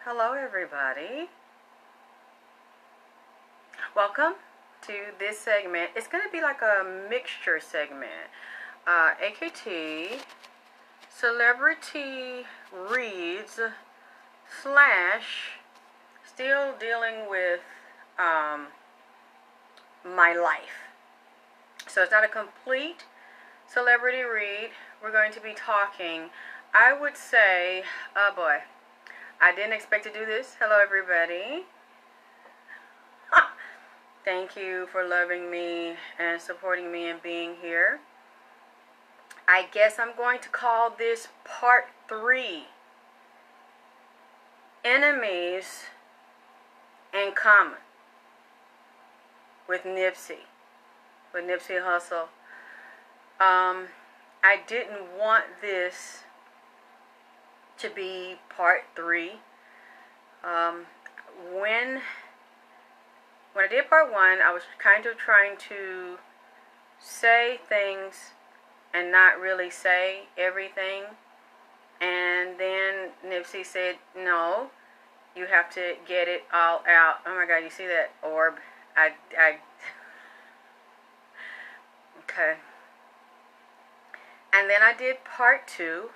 Hello everybody. Welcome to this segment. It's going to be like a mixture segment. AKT Celebrity Reads / still dealing with my life. So it's not a complete celebrity read. We're going to be talking, I would say, oh boy, I didn't expect to do this. Hello everybody. Thank you for loving me and supporting me and being here. I guess I'm going to call this part 3. Enemies in Common with Nipsey. With Nipsey Hussle. I didn't want this to be part 3. When I did part 1, I was kind of trying to say things and not really say everything. And then Nipsey said, no, you have to get it all out. Oh my God, you see that orb? Okay. And then I did part 2.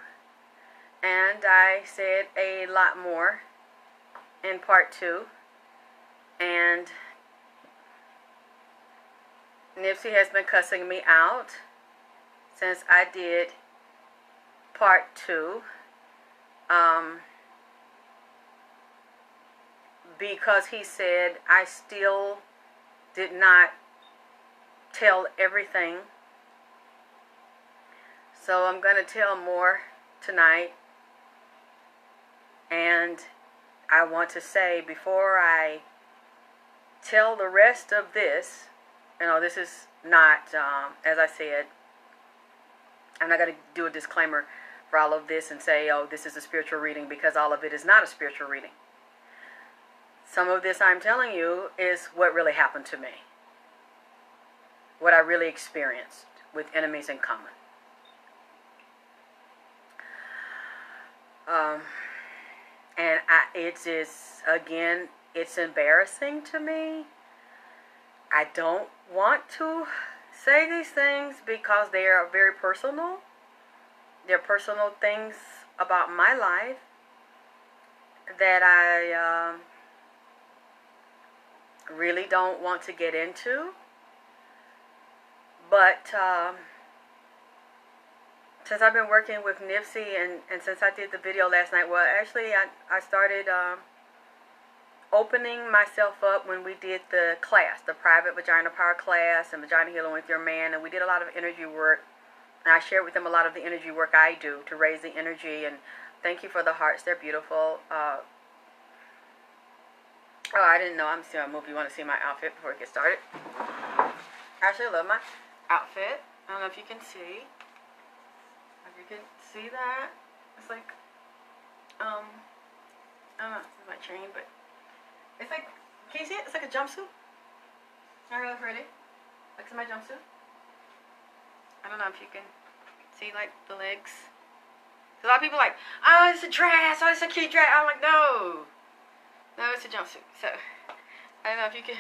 And I said a lot more in part 2. And Nipsey has been cussing me out since I did part 2. Because he said I still did not tell everything. So I'm going to tell more tonight. And I want to say, before I tell the rest of this, this is not, as I said, I'm not going to do a disclaimer for all of this and say, oh, this is a spiritual reading, because all of it is not a spiritual reading. Some of this I'm telling you is what really happened to me. What I really experienced with Enemies in Common. And it's again, it's embarrassing to me. I don't want to say these things because they are very personal. They're personal things about my life that I really don't want to get into. But since I've been working with Nipsey and since I did the video last night, well, actually I started opening myself up when we did the class, the private vagina power class and vagina healing with your man, and we did a lot of energy work, and I shared with them a lot of the energy work I do to raise the energy. And thank you for the hearts, they're beautiful. Oh, I didn't know. I'm still on move. You want to see my outfit before we get started? I actually love my outfit. I don't know if you can see. If you can see that, it's like, I don't know if this is my chain, but it's like, can you see it? It's like a jumpsuit. Not really pretty. Looks like my jumpsuit. I don't know if you can see, like, the legs. A lot of people are like, oh, it's a dress. Oh, it's a cute dress. I'm like, no. No, it's a jumpsuit. So, I don't know if you can.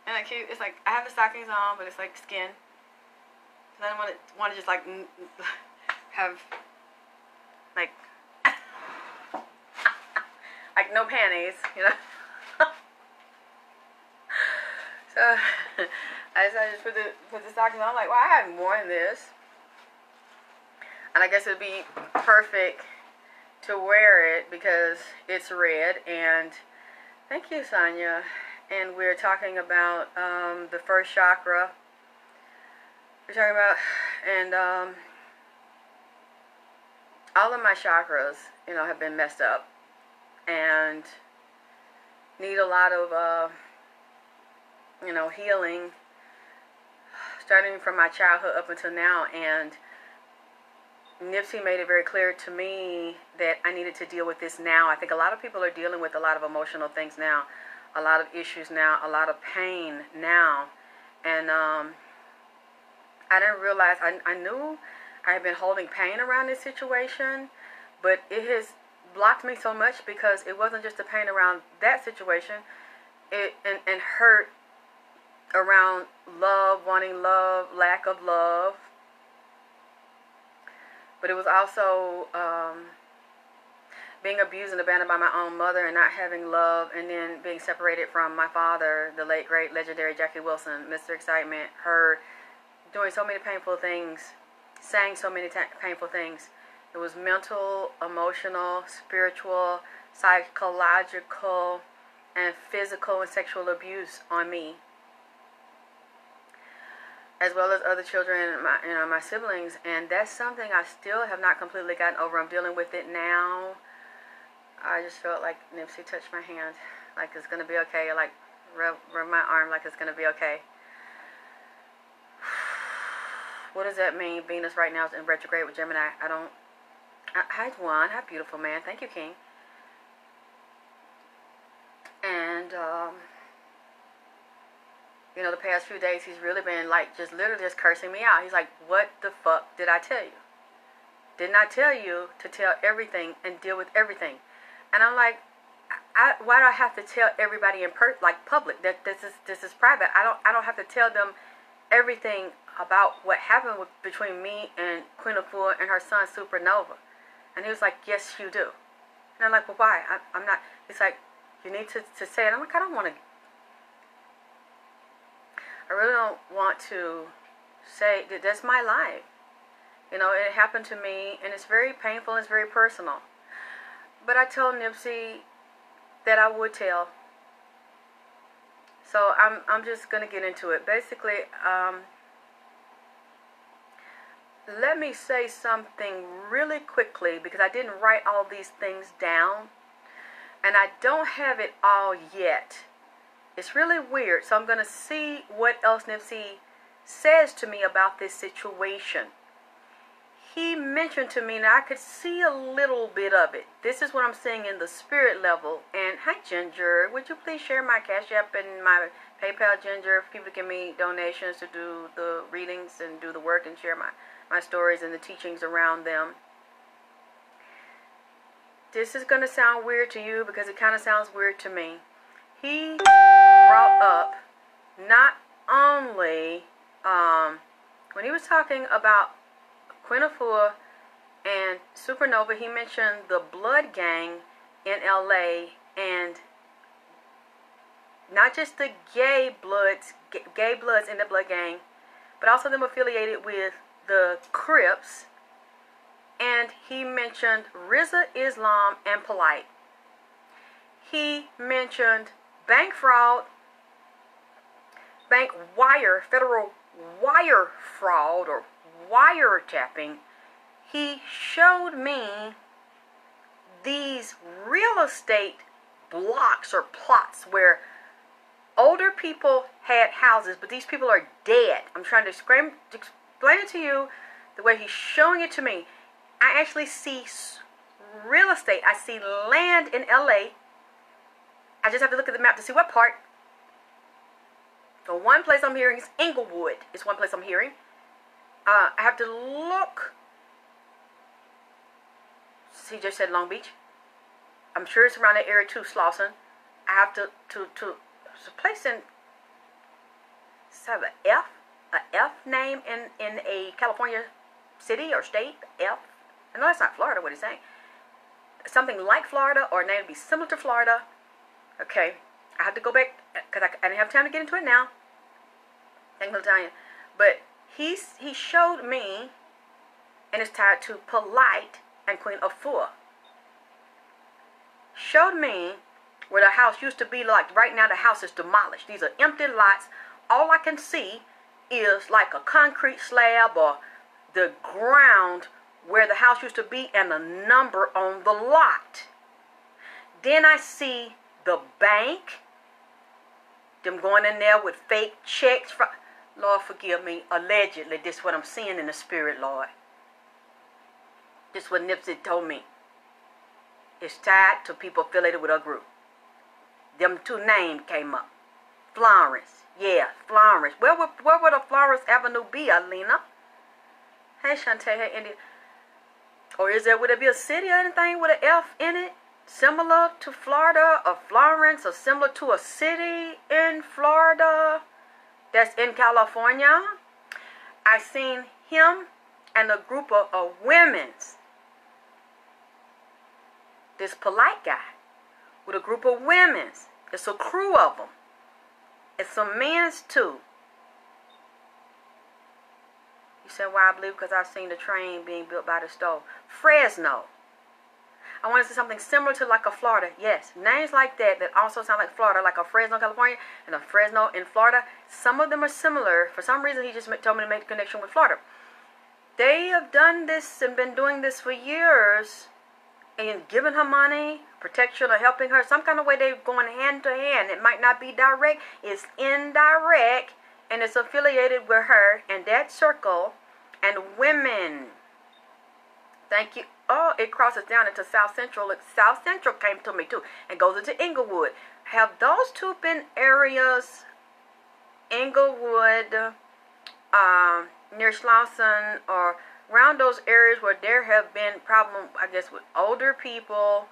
Isn't that cute? It's like, I have the stockings on, but it's like skin. I don't want to just like have like no panties, So I decided to put the stockings on. I'm like, well, I haven't worn this, and I guess it'd be perfect to wear it because it's red. And thank you, Sonia. And we're talking about the first chakra. We're talking about, and all of my chakras, have been messed up and need a lot of, healing, starting from my childhood up until now. And Nipsey made it very clear to me that I needed to deal with this now. I think a lot of people are dealing with a lot of emotional things now, a lot of issues now, a lot of pain now. And I didn't realize, I knew I had been holding pain around this situation, but it has blocked me so much because it wasn't just the pain around that situation, and hurt around love, wanting love, lack of love. But it was also being abused and abandoned by my own mother and not having love, and then being separated from my father, the late, great, legendary Jackie Wilson, Mr. Excitement, her doing so many painful things, saying so many painful things. It was mental, emotional, spiritual, psychological, and physical and sexual abuse on me, as well as other children, my siblings. And that's something I still have not completely gotten over. I'm dealing with it now. I just felt like Nipsey touched my hand, like it's going to be okay, like rub my arm like it's going to be okay. What does that mean? Venus right now is in retrograde with Gemini. Hi, Juan. Hi, beautiful man. Thank you, King. And, you know, the past few days, he's really been, like, just literally just cursing me out. He's like, what the fuck did I tell you? Didn't I tell you to tell everything and deal with everything? And I'm like, why do I have to tell everybody in public that this is private? I don't have to tell them everything about what happened between me and Queen Afua and her son Supernova. And he was like, yes, you do. And I'm like, well, why? I'm not. He's like, you need to say it. I'm like, I don't want to. I really don't want to say that that's my life. You know, it happened to me, and it's very painful, and it's very personal. But I told Nipsey that I would tell. So I'm just going to get into it. Basically, let me say something really quickly, because I didn't write all these things down, and I don't have it all yet. It's really weird. So I'm going to see what else Nipsey says to me about this situation. He mentioned to me, and I could see a little bit of it. This is what I'm seeing in the spirit level. And hi, Ginger. Would you please share my Cash App and my PayPal, Ginger, for people to give me donations to do the readings and do the work and share my stories and the teachings around them. This is going to sound weird to you because it kind of sounds weird to me. He brought up not only, when he was talking about Queen Afua and Supernova, he mentioned the Blood Gang in LA, and not just the gay bloods in the Blood Gang, but also them affiliated with the Crips. And he mentioned Rizza, Islam, and Polite. He mentioned bank fraud, bank wire, federal wire fraud, or wiretapping. He showed me these real estate blocks or plots where older people had houses, but these people are dead. I'm trying to explain it to you the way he's showing it to me. I actually see real estate. I see land in LA. I just have to look at the map to see what part. The one place I'm hearing is Inglewood. It's one place I'm hearing. I have to look. He just said Long Beach. I'm sure it's around that area too, Slauson. I have to it's a place in, does it have an F name in a California city or state? F. I know that's not Florida, what he's saying. Something like Florida, or a name to be similar to Florida. Okay. I have to go back, because I didn't have time to get into it now. Thank you for telling you. But he showed me, and it's tied to Polite and Queen Afua. Showed me where the house used to be. Like right now the house is demolished. These are empty lots. All I can see is like a concrete slab or the ground where the house used to be and the number on the lot. Then I see the bank, them going in there with fake checks. Lord forgive me, allegedly, this is what I'm seeing in the spirit, Lord. This is what Nipsey told me. It's tied to people affiliated with a group. Them two names came up. Florence. Yeah, Florence. Where would a Florence Avenue be, Alina? Hey, Shantae. Hey, India. Or would it be a city or anything with an F in it? Similar to Florida or Florence, or similar to a city in Florida that's in California? I seen him and a group of women's. This polite guy with a group of women's. It's a crew of them. It's some men's too. You said, why I believe? Because I've seen the train being built by the stove. Fresno. I want to say something similar to like a Florida. Yes, names like that also sound like Florida, like a Fresno, California, and a Fresno in Florida. Some of them are similar. For some reason, he just told me to make the connection with Florida. They have done this and been doing this for years, and giving her money, protection, or helping her. Some kind of way they're going hand to hand. It might not be direct. It's indirect, and it's affiliated with her and that circle and women. Thank you. Oh, it crosses down into South Central. South Central came to me too and goes into Inglewood. Have those two been areas, Inglewood, near Slauson, or around those areas where there have been problems, I guess, with older people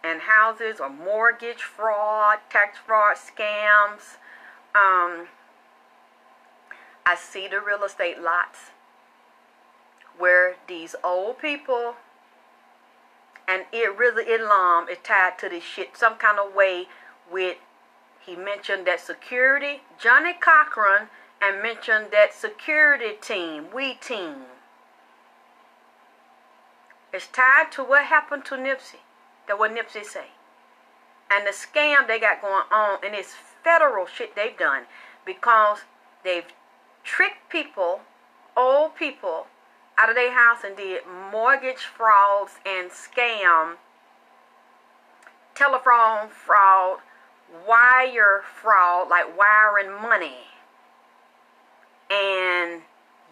and houses, or mortgage fraud, tax fraud, scams? I see the real estate lots where these old people, and it really Islam is tied to this shit some kind of way with, he mentioned that security, Johnny Cochran, and mentioned that security team, we team. It's tied to what happened to Nipsey, that what Nipsey say. And the scam they got going on, and it's federal shit they've done, because they've tricked people, old people, out of their house and did mortgage frauds and scam, telephone fraud, wire fraud, like wiring money. And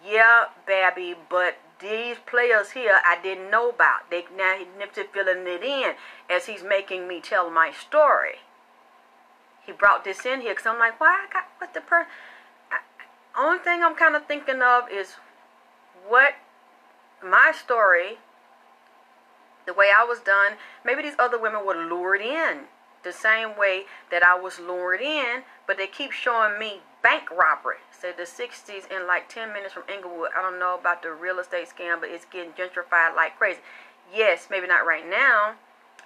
yeah, baby, but these players here I didn't know about. Now Nipsey filling it in as he's making me tell my story. He brought this in here because I'm like, why I got what the person? Only thing I'm kind of thinking of is what my story, the way I was done. Maybe these other women were lured in the same way that I was lured in, but they keep showing me bank robbery. Said the 60s in like 10 minutes from Inglewood. I don't know about the real estate scam, but it's getting gentrified like crazy. Yes, maybe not right now,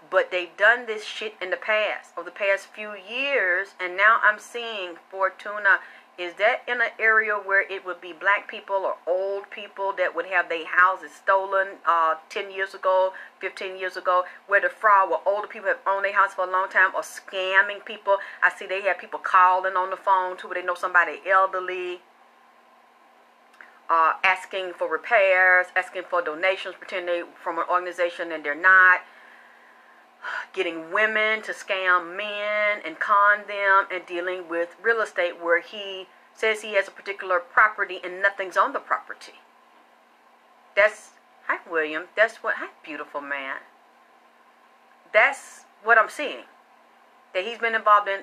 but they've done this shit in the past, over the past few years, and now I'm seeing Fortuna. Is that in an area where it would be black people or old people that would have their houses stolen 10 years ago, 15 years ago, where the fraud, where older people have owned their house for a long time, or scamming people? I see they have people calling on the phone too, where they know somebody elderly, asking for repairs, asking for donations, pretending they're from an organization and they're not. Getting women to scam men and con them, and dealing with real estate where he says he has a particular property and nothing's on the property. That's, hi William, that's what, hi beautiful man. That's what I'm seeing, that he's been involved in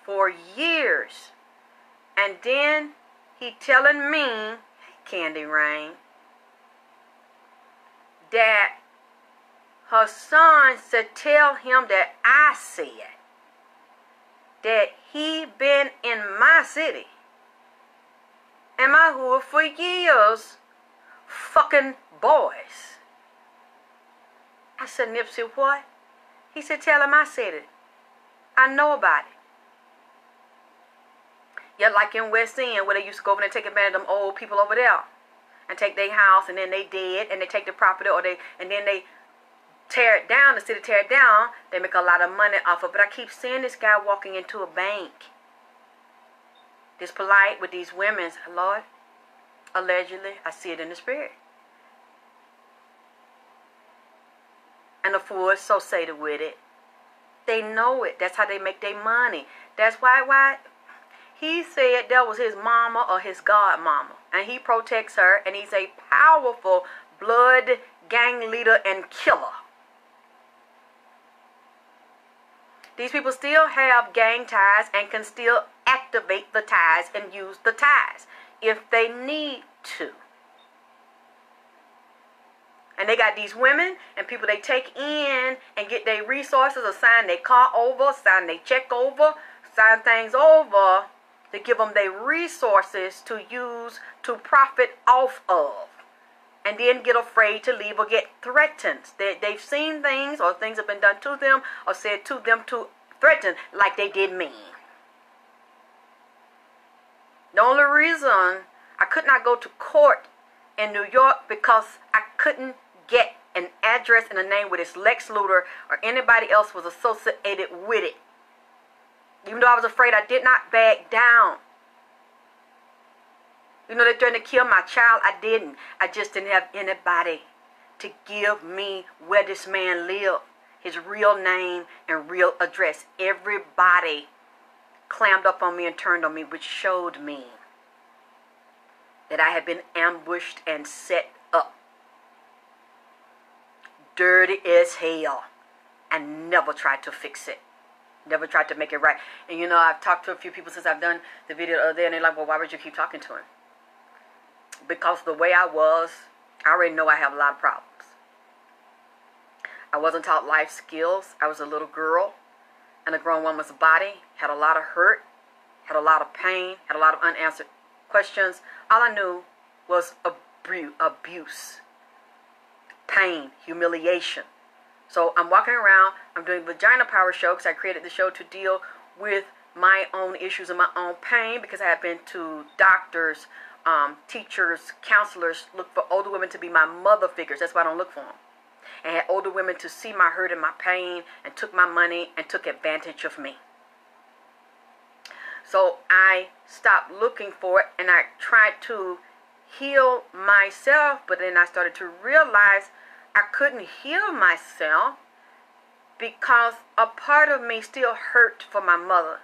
for years. And then he telling me, Candy Rain, that her son said, tell him that I said that he been in my city and my hood for years fucking boys. I said, Nipsey, what? He said, tell him I said it. I know about it. Yeah, like in West End, where they used to go over there and take advantage of them old people over there and take their house, and then they dead, and they take the property, and then they tear it down. The city tear it down, they make a lot of money off of it. But I keep seeing this guy walking into a bank, this polite with these women. Lord, allegedly, I see it in the spirit. And the Afua is so sated with it. They know it. That's how they make their money. That's why he said that was his mama or his godmama, and he protects her, and he's a powerful blood gang leader and killer. These people still have gang ties and can still activate the ties and use the ties if they need to. And And they got these women and people they take in and get their resources or sign their car over, sign their check over, sign things over to give them their resources to use to profit off of. And then get afraid to leave or get threatened. They've seen things or things have been done to them or said to them to threaten like they did me. The only reason I could not go to court in New York because I couldn't get an address and a name with this Lex Luthor or anybody else was associated with it. Even though I was afraid, I did not back down. You know, they threatened to kill my child. I didn't. I just didn't have anybody to give me where this man lived, his real name and real address. Everybody clammed up on me and turned on me, which showed me that I had been ambushed and set up. Dirty as hell. And never tried to fix it. Never tried to make it right. And you know, I've talked to a few people since I've done the video the other day, and they're like, well, why would you keep talking to him? Because the way I was, I already know I have a lot of problems. I wasn't taught life skills. I was a little girl in a grown woman's body, had a lot of hurt, had a lot of pain, had a lot of unanswered questions. All I knew was abuse, pain, humiliation. So I'm walking around, I'm doing Vagina Power Show because I created the show to deal with my own issues and my own pain because I had been to doctors, teachers, counselors, look for older women to be my mother figures. That's why I don't look for them. And had older women to see my hurt and my pain and took my money and took advantage of me. So I stopped looking for it and I tried to heal myself, but then I started to realize I couldn't heal myself because a part of me still hurt for my mother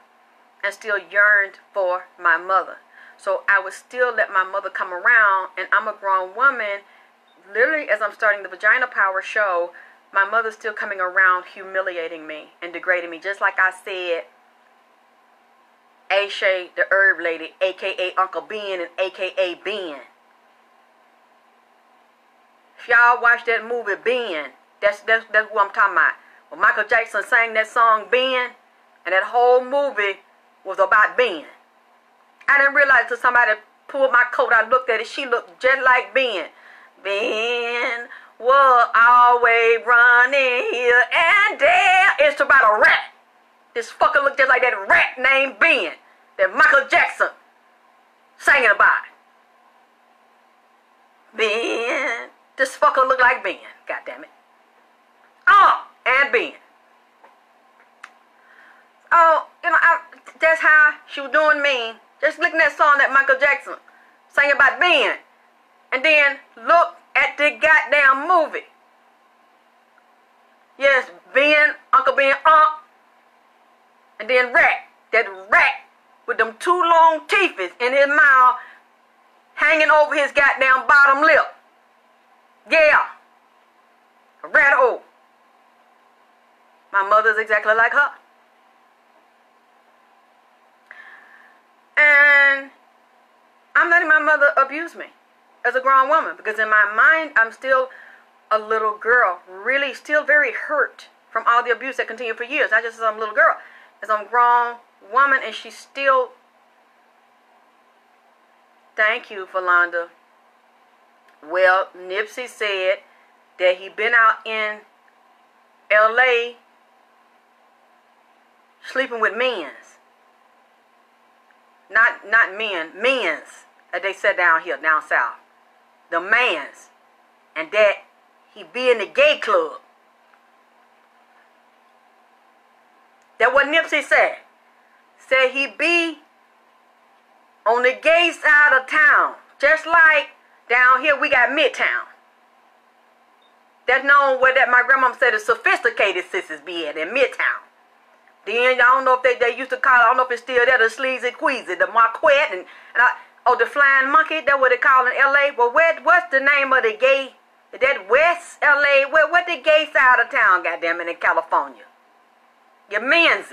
and still yearned for my mother. So I would still let my mother come around, and I'm a grown woman. Literally, as I'm starting the Vagina Power Show, my mother's still coming around humiliating me and degrading me. Just like I said, Ashay, the herb lady, a.k.a. Uncle Ben and a.k.a. Ben. If y'all watch that movie, Ben, that's what I'm talking about. When Michael Jackson sang that song, Ben, and that whole movie was about Ben. I didn't realize until somebody pulled my coat. I looked at it. She looked just like Ben. Ben was always running here and there. It's about a rat. This fucker looked just like that rat named Ben that Michael Jackson singing about. Ben. This fucker looked like Ben. God damn it. Oh, and Ben. Oh, you know, that's how she was doing me. Just looking at that song that Michael Jackson sang about Ben. And then look at the goddamn movie. Yes, Ben, Uncle Ben, and then rat. That rat with them two long teeth in his mouth hanging over his goddamn bottom lip. Yeah. A rat hole. My mother's exactly like her. And I'm letting my mother abuse me as a grown woman because in my mind, I'm still a little girl, really still very hurt from all the abuse that continued for years. Not just as I'm a little girl, as I'm a grown woman, and she's still. Thank you, Philanda. Well, Nipsey said that he been out in L.A. sleeping with men's. Not men, men's, as they said down here, down south. The man's. And that he be in the gay club. That what Nipsey said. Said he be on the gay side of town. Just like down here we got Midtown. That's known where that my grandmama said the sophisticated sisters be at in Midtown. Then I don't know if they used to call it, I don't know if it's still there, the Sleazy Queasy, the Marquette, and the Flying Monkey, that's what they call in L.A. Well, what's the name of the gay, is that West L.A., what the gay side of town, goddammit, in California? Your men's.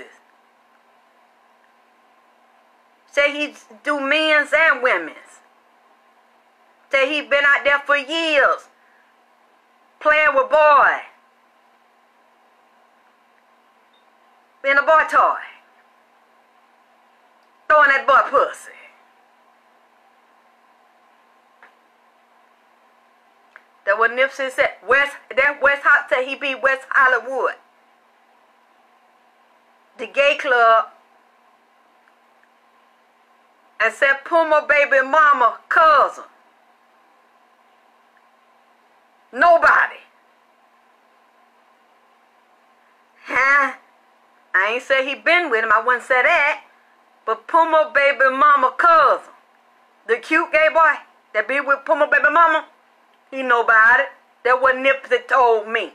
Say he do men's and women's. Say he been out there for years. playing with boy. Being a boy toy. Throwing that boy pussy. That what Nipsey said. Said he be West Hollywood. The gay club. And said Puma baby mama cousin. Nobody. Huh? I ain't say he been with him. I wouldn't say that. But Puma baby mama cousin. The cute gay boy that be with Puma baby mama. He know about it. That what Nipsey told me.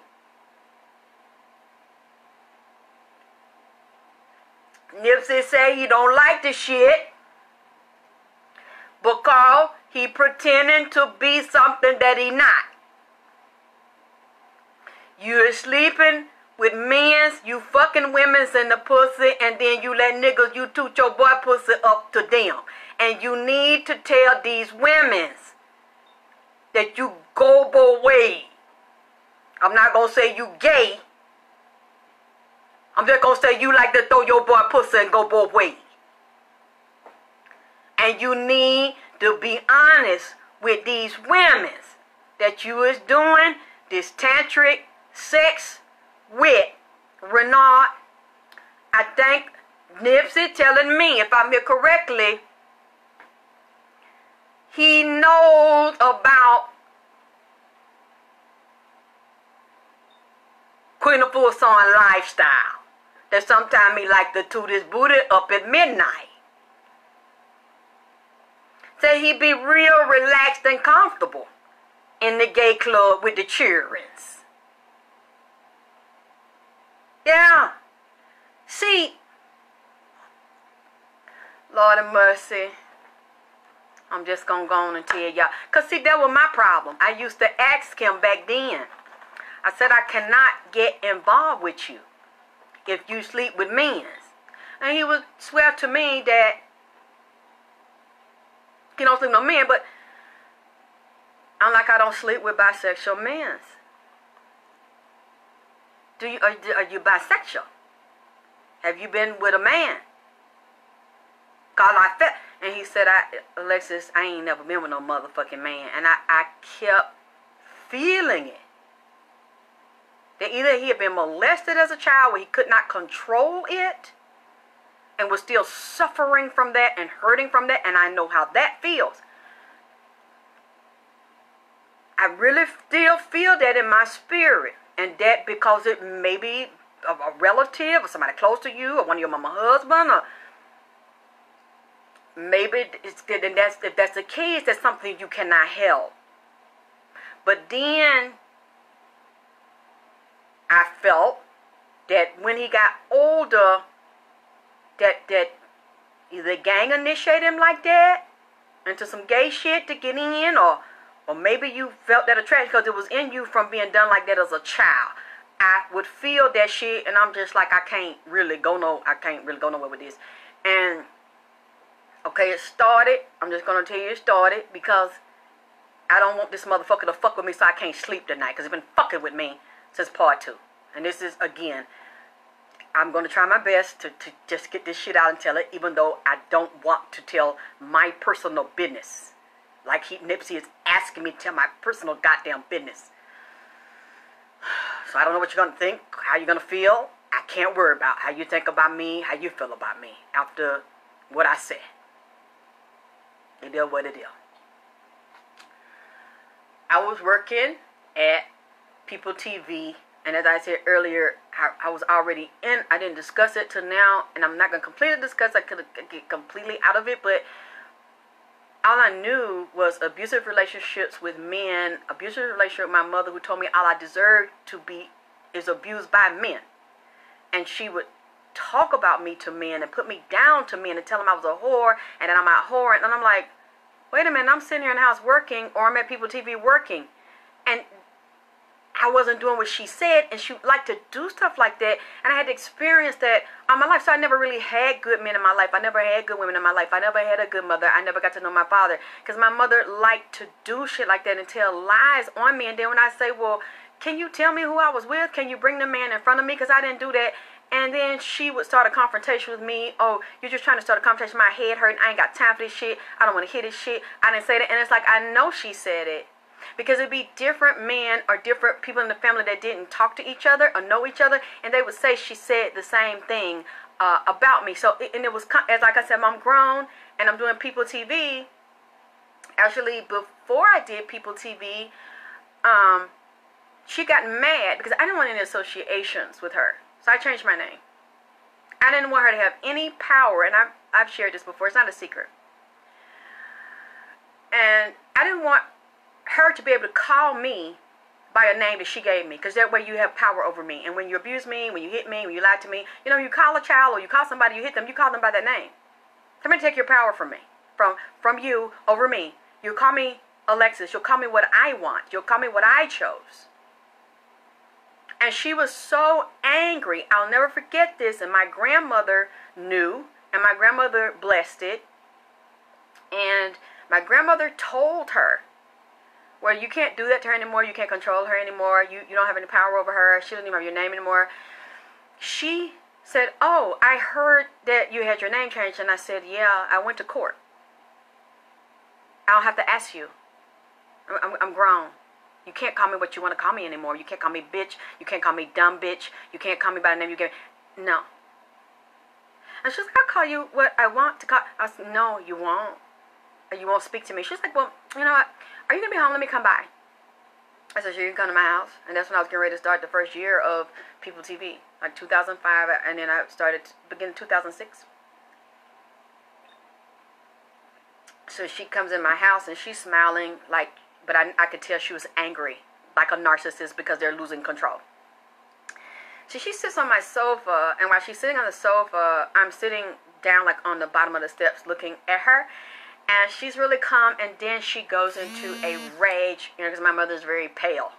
Nipsey say he don't like the shit because he pretending to be something that he not. You're sleeping with men's, you fucking women's in the pussy, and then you let niggas, you toot your boy pussy up to them. And you need to tell these women's that you go both ways. I'm not going to say you gay. I'm just going to say you like to throw your boy pussy and go both ways. And you need to be honest with these women's that you is doing this tantric sex with Renard. I think Nipsey telling me, if I hear correctly, he knows about Queen Afua song lifestyle. That sometimes he like to toot his booty up at midnight. Say he be real relaxed and comfortable in the gay club with the childrens. Yeah. See, Lord of mercy. I'm just going to go on and tell y'all. Because see, that was my problem. I used to ask him back then. I said, I cannot get involved with you if you sleep with men. And he would swear to me that he don't sleep with no men, but I'm like, I don't sleep with bisexual men. Are you bisexual? Have you been with a man? Cause I felt, and he said, Alexis, I ain't never been with no motherfucking man. And I kept feeling it. That either he had been molested as a child where he could not control it and was still suffering from that and hurting from that, and I know how that feels. I really still feel that in my spirit, and that because it may be a relative or somebody close to you or one of your mama husband, or maybe if that's the case, that's something you cannot help. But then I felt that when he got older, that either gang initiated him like that into some gay shit to get in, or maybe you felt that attraction because it was in you from being done like that as a child. I would feel that shit, and I'm just like, I can't really go nowhere with this. And okay, it started. I'm just gonna tell you it started because I don't want this motherfucker to fuck with me, so I can't sleep tonight because he's been fucking with me since part 2. And this is, again, I'm going to try my best to just get this shit out and tell it, even though I don't want to tell my personal business. Like Nipsey is asking me to tell my personal goddamn business. So I don't know what you're going to think, how you're going to feel. I can't worry about how you think about me, how you feel about me after what I said. It is what it is. I was working at PT.3, and as I said earlier, I was already in. I didn't discuss it till now, and I'm not going to completely discuss it. I could get completely out of it, but all I knew was abusive relationships with men, abusive relationship with my mother, who told me all I deserved to be is abused by men. And she would talk about me to men and put me down to men and tell them I was a whore and that I'm out whoring. And I'm like, wait a minute, I'm sitting here in the house working, or I'm at PT.3 working. And I wasn't doing what she said, and she liked to do stuff like that, and I had to experience that all my life. So I never really had good men in my life. I never had good women in my life. I never had a good mother. I never got to know my father, because my mother liked to do shit like that and tell lies on me. And then when I say, well, can you tell me who I was with? Can you bring the man in front of me? Because I didn't do that. And then she would start a confrontation with me. Oh, you're just trying to start a confrontation. My head hurting. I ain't got time for this shit. I don't want to hear this shit. I didn't say that. And it's like, I know she said it. Because it'd be different men or different people in the family that didn't talk to each other or know each other. And they would say she said the same thing about me. So, and it was, as like I said, I'm grown and I'm doing People TV. Actually, before I did People TV, she got mad because I didn't want any associations with her. So I changed my name. I didn't want her to have any power, and I've shared this before. It's not a secret. And I didn't want her to be able to call me by a name that she gave me, because that way you have power over me. And when you abuse me, when you hit me, when you lie to me, you know, you call a child or you call somebody, you hit them, you call them by that name. Somebody take your power from me, from you over me. You'll call me Alexis. You'll call me what I want. You'll call me what I chose. And she was so angry. I'll never forget this. And my grandmother knew. And my grandmother blessed it. And my grandmother told her, well, you can't do that to her anymore. You can't control her anymore. You don't have any power over her. She doesn't even have your name anymore. She said, oh, I heard that you had your name changed. And I said, yeah, I went to court. I'll have to ask you. I'm grown. You can't call me what you want to call me anymore. You can't call me bitch. You can't call me dumb bitch. You can't call me by the name you gave me. No. And she's like, I'll call you what I want to call. I said, no, you won't. You won't speak to me. She's like, well, you know what? Are you going to be home? Let me come by. I said, sure, you can come to my house. And that's when I was getting ready to start the first year of People TV. Like 2005. And then I started beginning 2006. So she comes in my house and she's smiling like, but I could tell she was angry, like a narcissist, because they're losing control. So she sits on my sofa, and while she's sitting on the sofa, I'm sitting down like on the bottom of the steps looking at her, and she's really calm, and then she goes into a rage, you know, because my mother's very pale.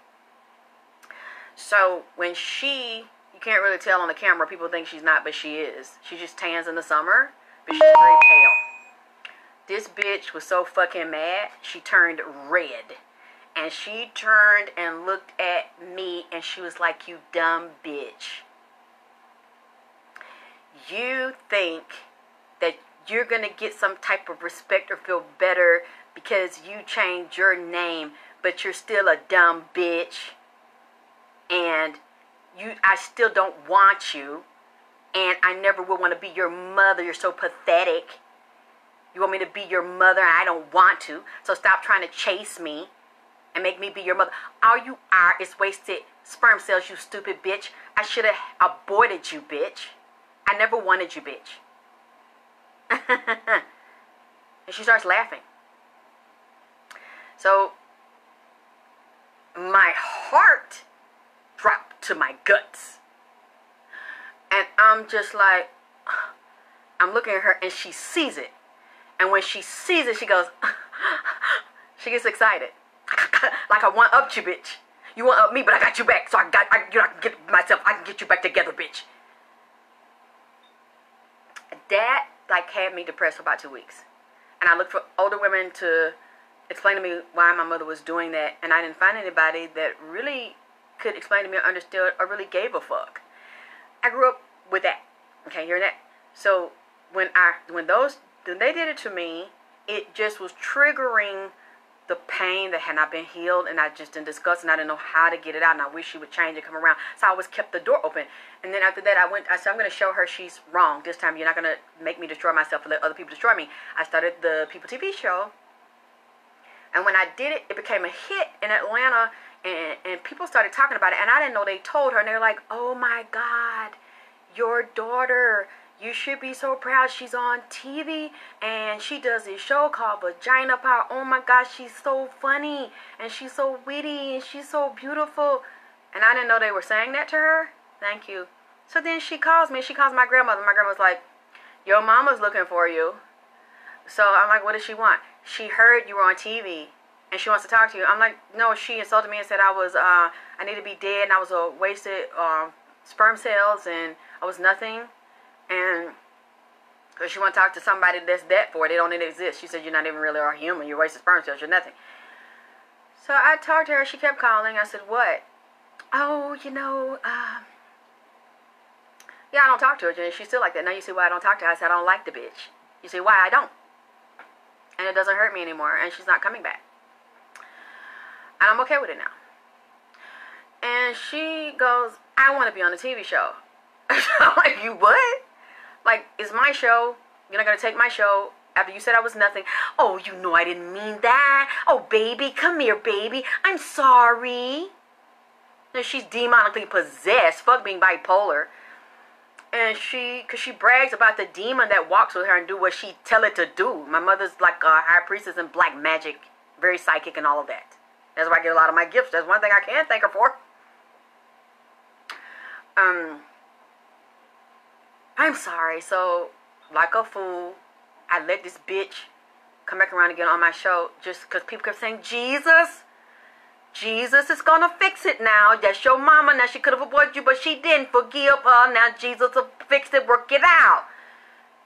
So when you can't really tell on the camera, people think she's not, but she is. She just tans in the summer, but she's very pale. This bitch was so fucking mad, she turned red. And she turned and looked at me and she was like, you dumb bitch. You think that you're going to get some type of respect or feel better because you changed your name, but you're still a dumb bitch. And I still don't want you. And I never will want to be your mother. You're so pathetic. You want me to be your mother and I don't want to. So stop trying to chase me and make me be your mother. All you are is wasted sperm cells, you stupid bitch. I should have aborted you, bitch. I never wanted you, bitch. And she starts laughing. So my heart dropped to my guts. And I'm just like, I'm looking at her and she sees it. And when she sees it, she goes, she gets excited. Like I one-upped you, bitch. You one-upped me, but I got you back. So I can get myself, I can get you back together, bitch. That, like, had me depressed for about 2 weeks. And I looked for older women to explain to me why my mother was doing that. And I didn't find anybody that really could explain to me or understood or really gave a fuck. I grew up with that. Okay, hearing that? So when they did it to me, it just was triggering the pain that had not been healed, and I just didn't discuss, and I didn't know how to get it out, and I wish she would change and come around. So I always kept the door open. And then after that, I said, I'm going to show her she's wrong. This time, you're not going to make me destroy myself and let other people destroy me. I started the People TV show, and when I did it, it became a hit in Atlanta, and people started talking about it, and I didn't know they told her, and they were like, oh my God, your daughter, you should be so proud. She's on TV and she does this show called Vagina Power. Oh my gosh, she's so funny and she's so witty and she's so beautiful. And I didn't know they were saying that to her. Thank you. So then she calls me. She calls my grandmother. My grandma's like, your mama's looking for you. So I'm like, what does she want? She heard you were on TV and she wants to talk to you. I'm like, no, she insulted me and said I need to be dead and I was a wasted sperm cells and I was nothing. And because she want to talk to somebody that's dead for it, they don't even exist. She said, you're not even really a human. You're wasted sperm cells. You're nothing. So I talked to her. She kept calling. I said, what? oh, yeah, I don't talk to her. And she's still like that. Now you see why I don't talk to her. I said I don't like the bitch. You see why I don't. And it doesn't hurt me anymore. And she's not coming back. And I'm okay with it now. And she goes, I want to be on a TV show. I'm like, you what? Like, it's my show. You're not going to take my show after you said I was nothing. Oh, you know I didn't mean that. Oh, baby, come here, baby. I'm sorry. And she's demonically possessed. Fuck being bipolar. And because she brags about the demon that walks with her and do what she tell it to do. My mother's like a high priestess in black magic. Very psychic and all of that. That's where I get a lot of my gifts. That's one thing I can thank her for. I'm sorry. So, like a fool, I let this bitch come back around again on my show just because people kept saying, Jesus is gonna fix it now. That's your mama. Now she could have avoided you, but she didn't. Forgive her. Now Jesus will fix it. Work it out.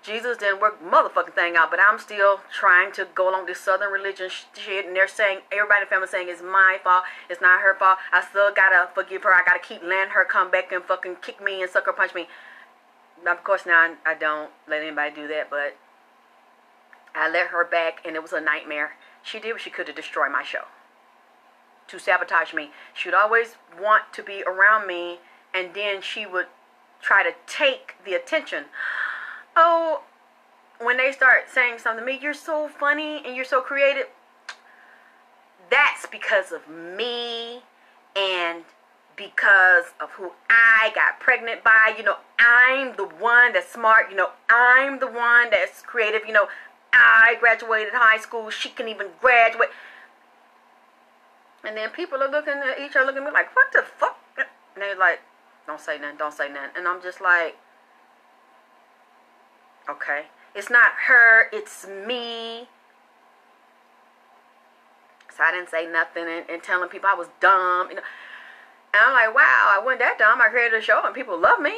Jesus didn't work motherfucking thing out, but I'm still trying to go along this southern religion shit, and they're saying, everybody in the family saying it's my fault, it's not her fault. I still gotta forgive her. I gotta keep letting her come back and fucking kick me and sucker punch me. Now, of course, now I don't let anybody do that, but I let her back, and it was a nightmare. She did what she could to destroy my show, to sabotage me. She would always want to be around me, and then she would try to take the attention. Oh, when they start saying something to me, you're so funny and you're so creative. That's because of me and because of who I got pregnant by. I'm the one that's smart. I'm the one that's creative. I graduated high school. She can even graduate. And then people are looking at each other, looking at me like, what the fuck? And they're like, don't say nothing, don't say nothing. And I'm just like, okay. It's not her, it's me. So I didn't say nothing and telling people I was dumb. And I'm like, wow, I wasn't that dumb. I created a show and people love me.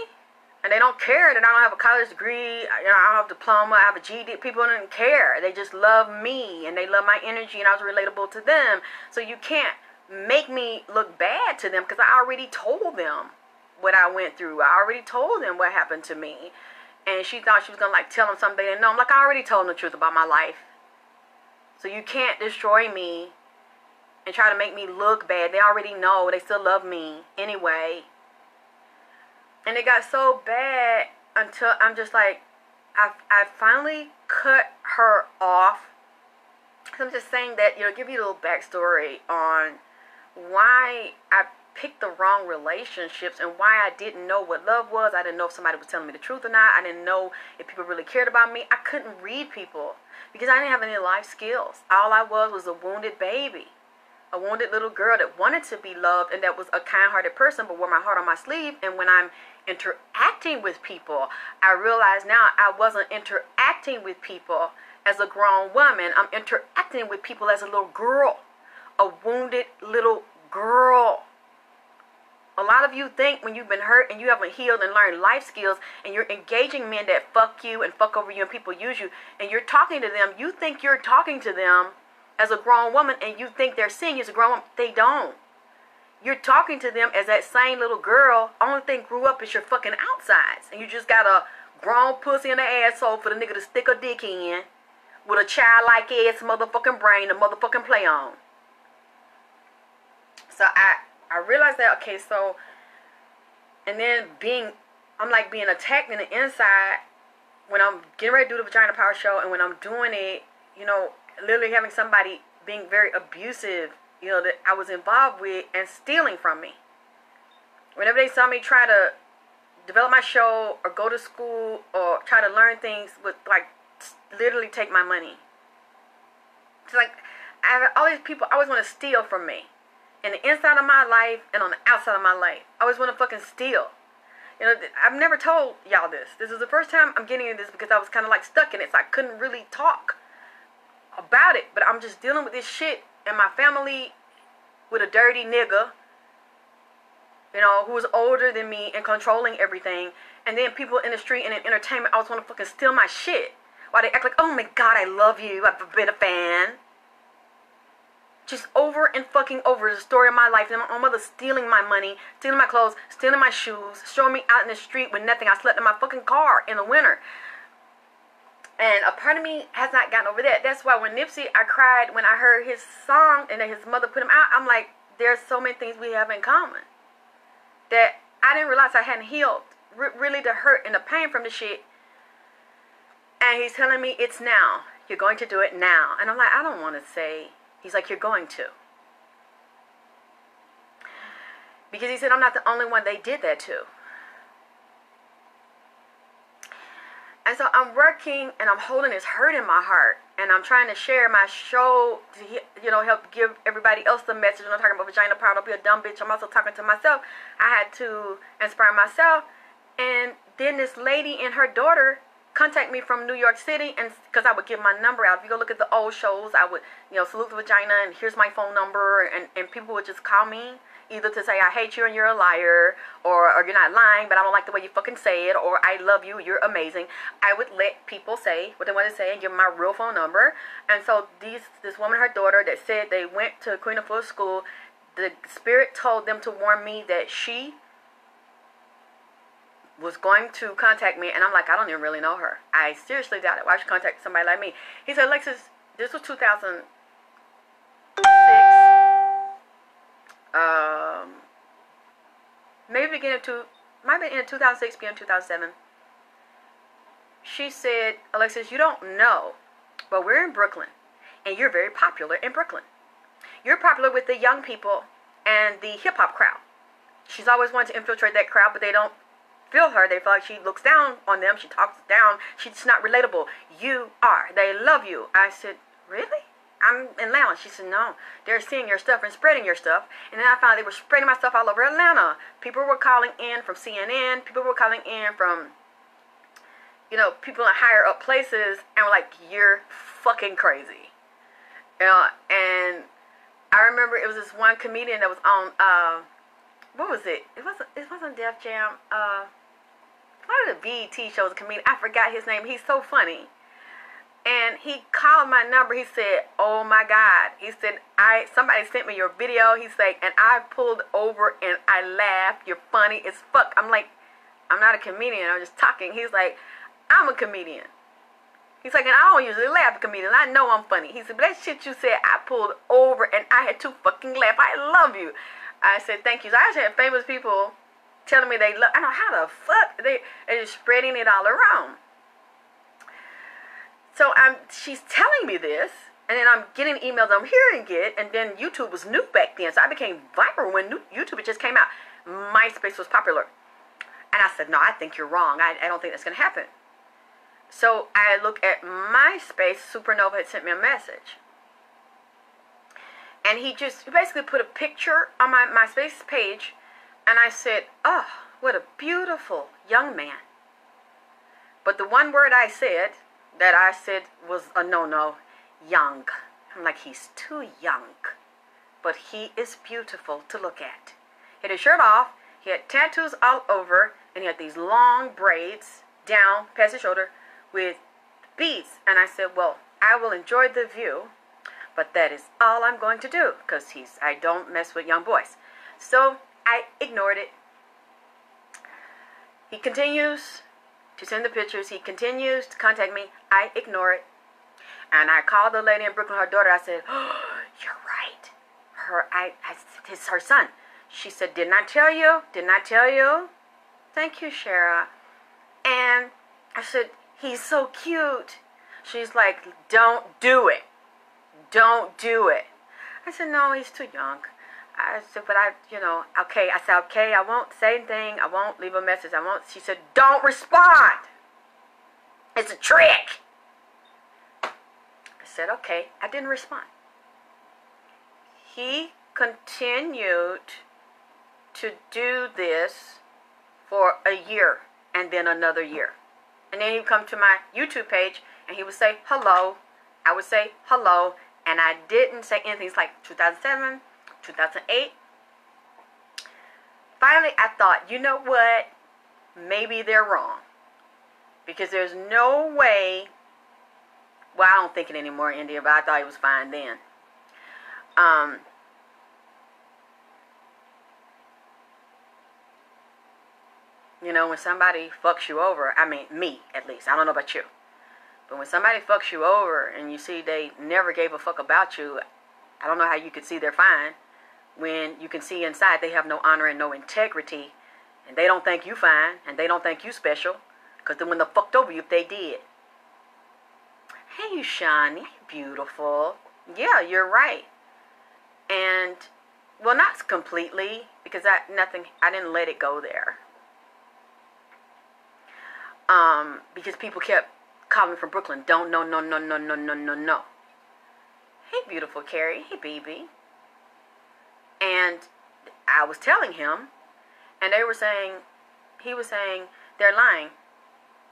And they don't care that I don't have a college degree. I don't have a diploma. I have a GED. People don't care. They just love me. And they love my energy. And I was relatable to them. So you can't make me look bad to them. Because I already told them what I went through. I already told them what happened to me. And she thought she was going to tell them something they didn't know. I'm like, I already told them the truth about my life. So you can't destroy me and try to make me look bad. They already know. They still love me anyway. And it got so bad until I'm just like, I finally cut her off. So I'm just saying that, give you a little backstory on why I picked the wrong relationships and why I didn't know what love was. I didn't know if somebody was telling me the truth or not. I didn't know if people really cared about me. I couldn't read people because I didn't have any life skills. All I was a wounded baby. A wounded little girl that wanted to be loved and that was a kind-hearted person but wore my heart on my sleeve. And when I'm interacting with people, I realize now I wasn't interacting with people as a grown woman. I'm interacting with people as a little girl. A wounded little girl. A lot of you think when you've been hurt and you haven't healed and learned life skills and you're engaging men that fuck you and fuck over you and people use you and you're talking to them, you think you're talking to them as a grown woman and you think they're seeing you as a grown woman. They don't. You're talking to them as that same little girl. Only thing grew up is your fucking outsides. And you just got a grown pussy in the asshole for the nigga to stick a dick in with a childlike ass motherfucking brain to motherfucking play on. So I realized that, okay, so, and then I'm like being attacked in the inside when I'm getting ready to do the Vagina Power Show and when I'm doing it, literally having somebody being very abusive, that I was involved with and stealing from me. Whenever they saw me try to develop my show or go to school or try to learn things, would literally take my money. It's like, I have all these people always want to steal from me. In the inside of my life and on the outside of my life. I always want to fucking steal. I've never told y'all this. This is the first time I'm getting into this because I was kind of stuck in it. So I couldn't really talk about it. But I'm just dealing with this shit and my family with a dirty nigga, who was older than me and controlling everything. And then people in the street and in entertainment always want to fucking steal my shit. While they act like, oh my God, I love you. I've been a fan. Just over and fucking over the story of my life. And my mother stealing my money, stealing my clothes, stealing my shoes, showing me out in the street with nothing. I slept in my fucking car in the winter. And a part of me has not gotten over that. That's why when Nipsey, I cried when I heard his song and then his mother put him out. I'm like, there's so many things we have in common that I didn't realize I hadn't healed. Really the hurt and the pain from the shit. And he's telling me it's now. You're going to do it now. And I'm like, I don't want to say. He's like, you're going to. Because he said, I'm not the only one they did that to. And so I'm working and I'm holding this hurt in my heart. And I'm trying to share my show to, help give everybody else the message. I'm not talking about vagina power, don't be a dumb bitch. I'm also talking to myself. I had to inspire myself. And then this lady and her daughter contact me from New York City, and because I would give my number out. If you go look at the old shows, I would, salute the vagina, and here's my phone number, and people would just call me, either to say, I hate you and you're a liar, or you're not lying, but I don't like the way you fucking say it, or I love you, you're amazing. I would let people say what they want to say and give them my real phone number. And so this woman, her daughter, that said they went to Queen Afua school, the spirit told them to warn me that she was going to contact me, and I'm like, I don't even really know her. I seriously doubt it. Why should contact somebody like me? He said, Alexis, this was 2006. Maybe might be in 2006, beginning 2007. She said, Alexis, you don't know, but we're in Brooklyn, and you're very popular in Brooklyn. You're popular with the young people and the hip-hop crowd. She's always wanted to infiltrate that crowd, but they don't feel her. They feel like she looks down on them. She talks down. She's not relatable. You are. They love you. I said, really? I'm in Atlanta. She said, no. They're seeing your stuff and spreading your stuff. And then I found they were spreading my stuff all over Atlanta. People were calling in from CNN. People were calling in from, people in higher up places. And were like, you're fucking crazy. And I remember it was this one comedian that was on, what was it? It wasn't Def Jam. One of the BET shows, a comedian. I forgot his name. He's so funny. And he called my number. He said, oh my God. He said, somebody sent me your video. He's like, and I pulled over and I laughed. You're funny as fuck. I'm like, I'm not a comedian. I'm just talking. He's like, I'm a comedian. He's like, and I don't usually laugh at comedians. I know I'm funny. He said, but that shit you said, I pulled over and I had to fucking laugh. I love you. I said, thank you. So I actually had famous people telling me they love. I don't know how the fuck they're just spreading it all around. So she's telling me this, and then I'm getting emails. I'm hearing it, and then YouTube was new back then, so I became viral when YouTube just came out. MySpace was popular, and I said, no, I think you're wrong. I don't think that's gonna happen. So I look at MySpace. Supernova had sent me a message. And he basically put a picture on my MySpace page. And I said, oh, what a beautiful young man. But the one word I said was a no-no, young. I'm like, he's too young. But he is beautiful to look at. He had his shirt off. He had tattoos all over. And he had these long braids down past his shoulder with beads. And I said, well, I will enjoy the view. But that is all I'm going to do, because I don't mess with young boys. So I ignored it. He continues to send the pictures. He continues to contact me. I ignore it. And I called the lady in Brooklyn, her daughter. I said, oh, you're right. It's her son. She said, didn't I tell you? Didn't I tell you? Thank you, Shara. And I said, he's so cute. She's like, don't do it. Don't do it. I said, no, he's too young. I said, but okay. I said, okay, I won't say anything. I won't leave a message. She said, don't respond. It's a trick. I said, okay. I didn't respond. He continued to do this for a year and then another year. And then he'd come to my YouTube page and he would say, hello. I would say, hello. And I didn't say anything. It's like 2007, 2008. Finally, I thought, you know what? Maybe they're wrong. Because there's no way. Well, I don't think it anymore, India, but I thought he was fine then. Um, you know, when somebody fucks you over, I mean, me at least, I don't know about you, but when somebody fucks you over and you see they never gave a fuck about you, I don't know how you could see they're fine when you can see inside they have no honor and no integrity, and they don't think you fine and they don't think you special, because then when they fucked over you if they did. Hey, you Shani, beautiful. Yeah, you're right. And, well, not completely, because I didn't let it go there. Because people kept calling me from Brooklyn. Don't, no. Hey, beautiful Carrie. Hey, baby. And I was telling him, and he was saying, they're lying.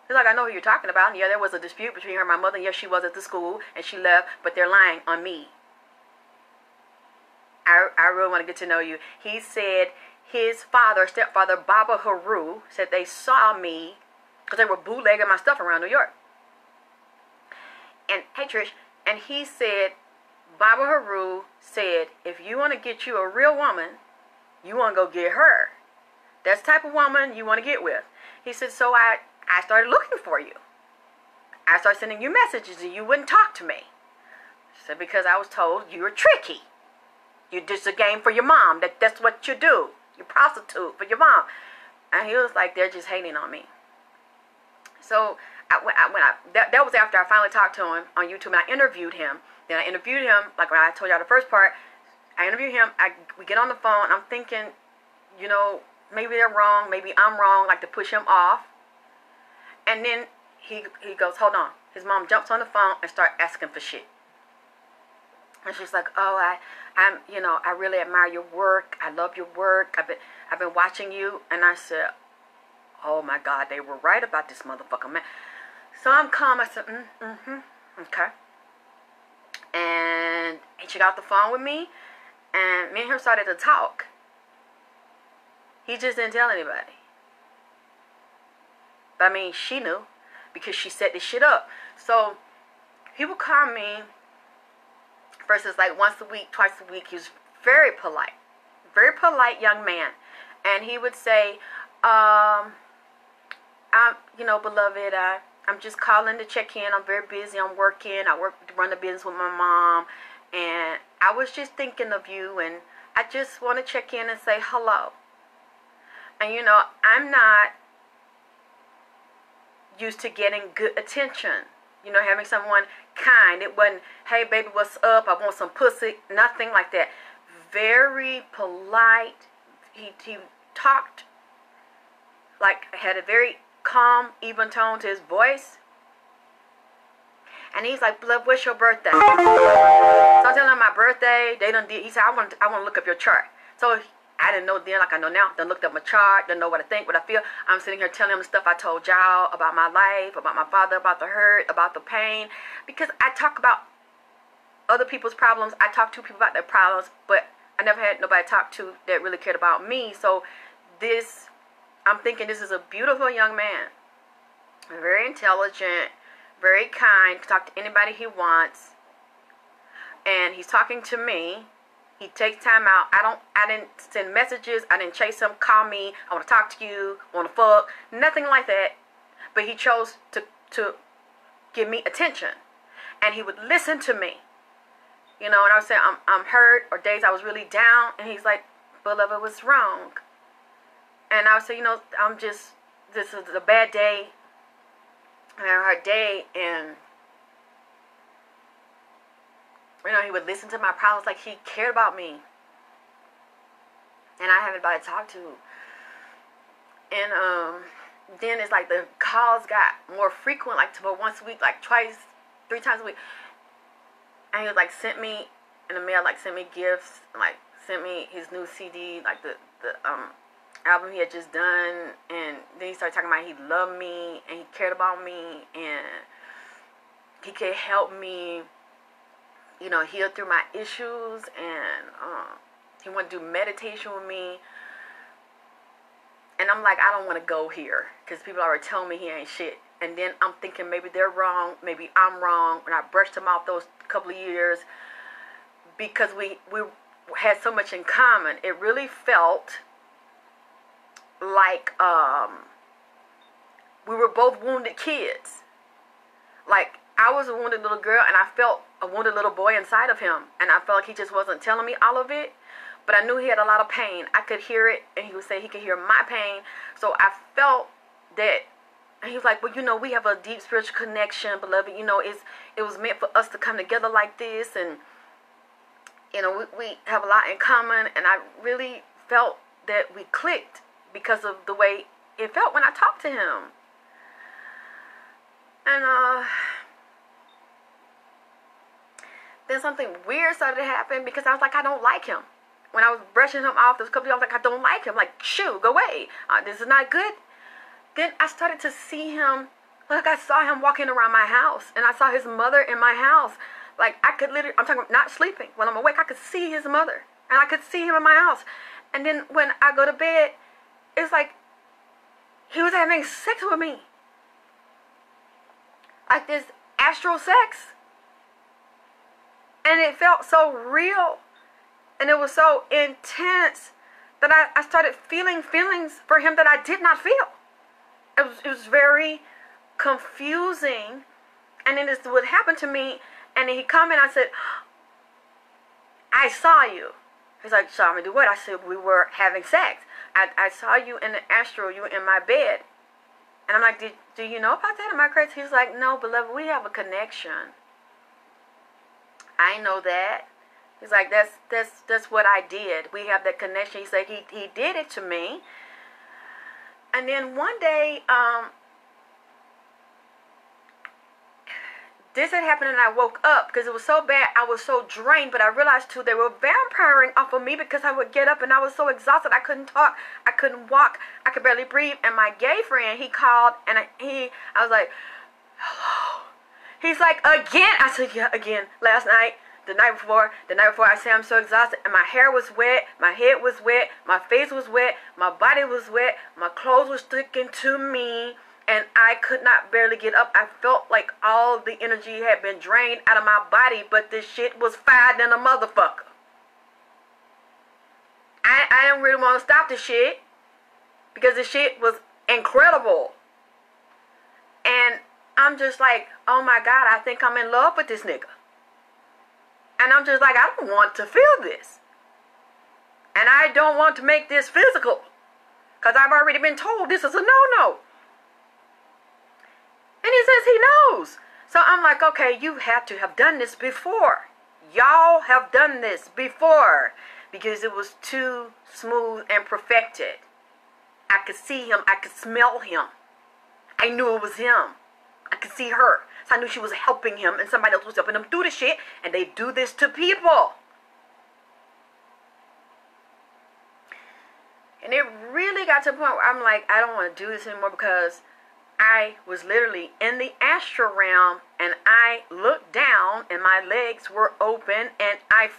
He's like, I know who you're talking about. And yeah, there was a dispute between her and my mother. And yes, she was at the school, and she left, but they're lying on me. I really want to get to know you. He said his stepfather, Baba Haru, said they saw me because they were bootlegging my stuff around New York. And, hey, Trish, and he said, Baba Haru said, if you want to get you a real woman, you want to go get her. That's the type of woman you want to get with. He said, so I started looking for you. I started sending you messages and you wouldn't talk to me. She said, because I was told you were tricky. You just a game for your mom. That's what you do. You prostitute for your mom. And he was like, they're just hating on me. So that was after I finally talked to him on YouTube, and I interviewed him. Then I interviewed him, like when I told y'all the first part, I interviewed him. We get on the phone, and I'm thinking, you know, maybe they're wrong, maybe I'm wrong, like to push him off. And then he goes, hold on. His mom jumps on the phone and starts asking for shit. And she's like, oh, I really admire your work. I love your work. I've been watching you. And I said, oh my God, they were right about this motherfucker, man. So I'm calm. I said, okay. And she got off the phone with me, and me and her started to talk. He just didn't tell anybody. But I mean, she knew because she set this shit up. So he would call me versus like once a week, twice a week. He was very polite young man. And he would say, beloved, I'm just calling to check in. I'm very busy. I'm working. I run a business with my mom. And I was just thinking of you. And I just want to check in and say hello. And, you know, I'm not used to getting good attention. You know, having someone kind. It wasn't, hey, baby, what's up? I want some pussy. Nothing like that. Very polite. He talked, like, had a very calm, even tone to his voice. And he's like, love, what's your birthday? So I'm telling him my birthday. He said, I want to look up your chart. So I didn't know then, like I know now. Done looked up my chart. Didn't know what I think, what I feel. I'm sitting here telling him the stuff I told y'all about my life, about my father, about the hurt, about the pain. Because I talk about other people's problems. I talk to people about their problems, but I never had nobody to talk to that really cared about me. So I'm thinking this is a beautiful young man. Very intelligent, very kind, can talk to anybody he wants. And he's talking to me. He takes time out. I didn't send messages. I didn't chase him, call me, I want to talk to you, want to fuck. Nothing like that. But he chose to give me attention. And he would listen to me. You know, and I was saying, I'm hurt, or days I was really down. And he's like, beloved, what's wrong? And I would say, you know, this is a bad day. And a hard day. And, you know, he would listen to my problems like he cared about me. And I had anybody to talk to. And then it's like the calls got more frequent, like to once a week, like twice, 3 times a week. And he was like, sent me in the mail, like sent me gifts, like sent me his new CD, like the album he had just done. And then he started talking about he loved me and he cared about me and he could help me, you know, heal through my issues. And he wanted to do meditation with me. And I'm like, I don't want to go here because people already tell me he ain't shit. And then I'm thinking maybe they're wrong, maybe I'm wrong. When I brushed him off those couple of years, because we had so much in common. It really felt like we were both wounded kids. Like, I was a wounded little girl, and I felt a wounded little boy inside of him. And I felt like he just wasn't telling me all of it. But I knew he had a lot of pain. I could hear it, and he would say he could hear my pain. So I felt that, and he was like, well, you know, we have a deep spiritual connection, beloved. You know, it was meant for us to come together like this. And, you know, we have a lot in common. And I really felt that we clicked because of the way it felt when I talked to him. And then something weird started to happen because I was like, I don't like him. When I was brushing him off, this couple, I was like, I don't like him. Like, shoo, go away. This is not good. Then I started to see him. Like, I saw him walking around my house, and I saw his mother in my house. Like, I could literally, I'm talking about not sleeping. When I'm awake, I could see his mother, and I could see him in my house. And then when I go to bed, it's like he was having sex with me. Like this astral sex. And it felt so real. And it was so intense that I started feeling feelings for him that I did not feel. It was very confusing. And then this would happen to me. And then he'd come and I said, I saw you. He's like, saw me do what? I said, we were having sex. I saw you in the astral. You were in my bed. And I'm like, do you know about that? Am I crazy? He's like, no, beloved, we have a connection. I know that. He's like, that's what I did. We have that connection. He's like, he did it to me. And then one day, this had happened and I woke up because it was so bad. I was so drained, but I realized too they were vampiring off of me because I would get up and I was so exhausted. I couldn't talk. I couldn't walk. I could barely breathe. And my gay friend, he called and I was like, hello. He's like, again? I said, yeah, again. Last night, the night before, I said I'm so exhausted. And my hair was wet. My head was wet. My face was wet. My body was wet. My clothes were sticking to me. And I could not barely get up. I felt like all the energy had been drained out of my body. But this shit was fired than a motherfucker. I didn't really want to stop this shit. Because this shit was incredible. And I'm just like, oh my God, I think I'm in love with this nigga. And I'm just like, I don't want to feel this. And I don't want to make this physical. Because I've already been told this is a no-no. And he says he knows. So I'm like, okay, you have to have done this before. Y'all have done this before. Because it was too smooth and perfected. I could see him. I could smell him. I knew it was him. I could see her. So I knew she was helping him. And somebody else was helping him do the shit. And they do this to people. And it really got to the point where I'm like, I don't want to do this anymore because I was literally in the astral realm and I looked down and my legs were open and I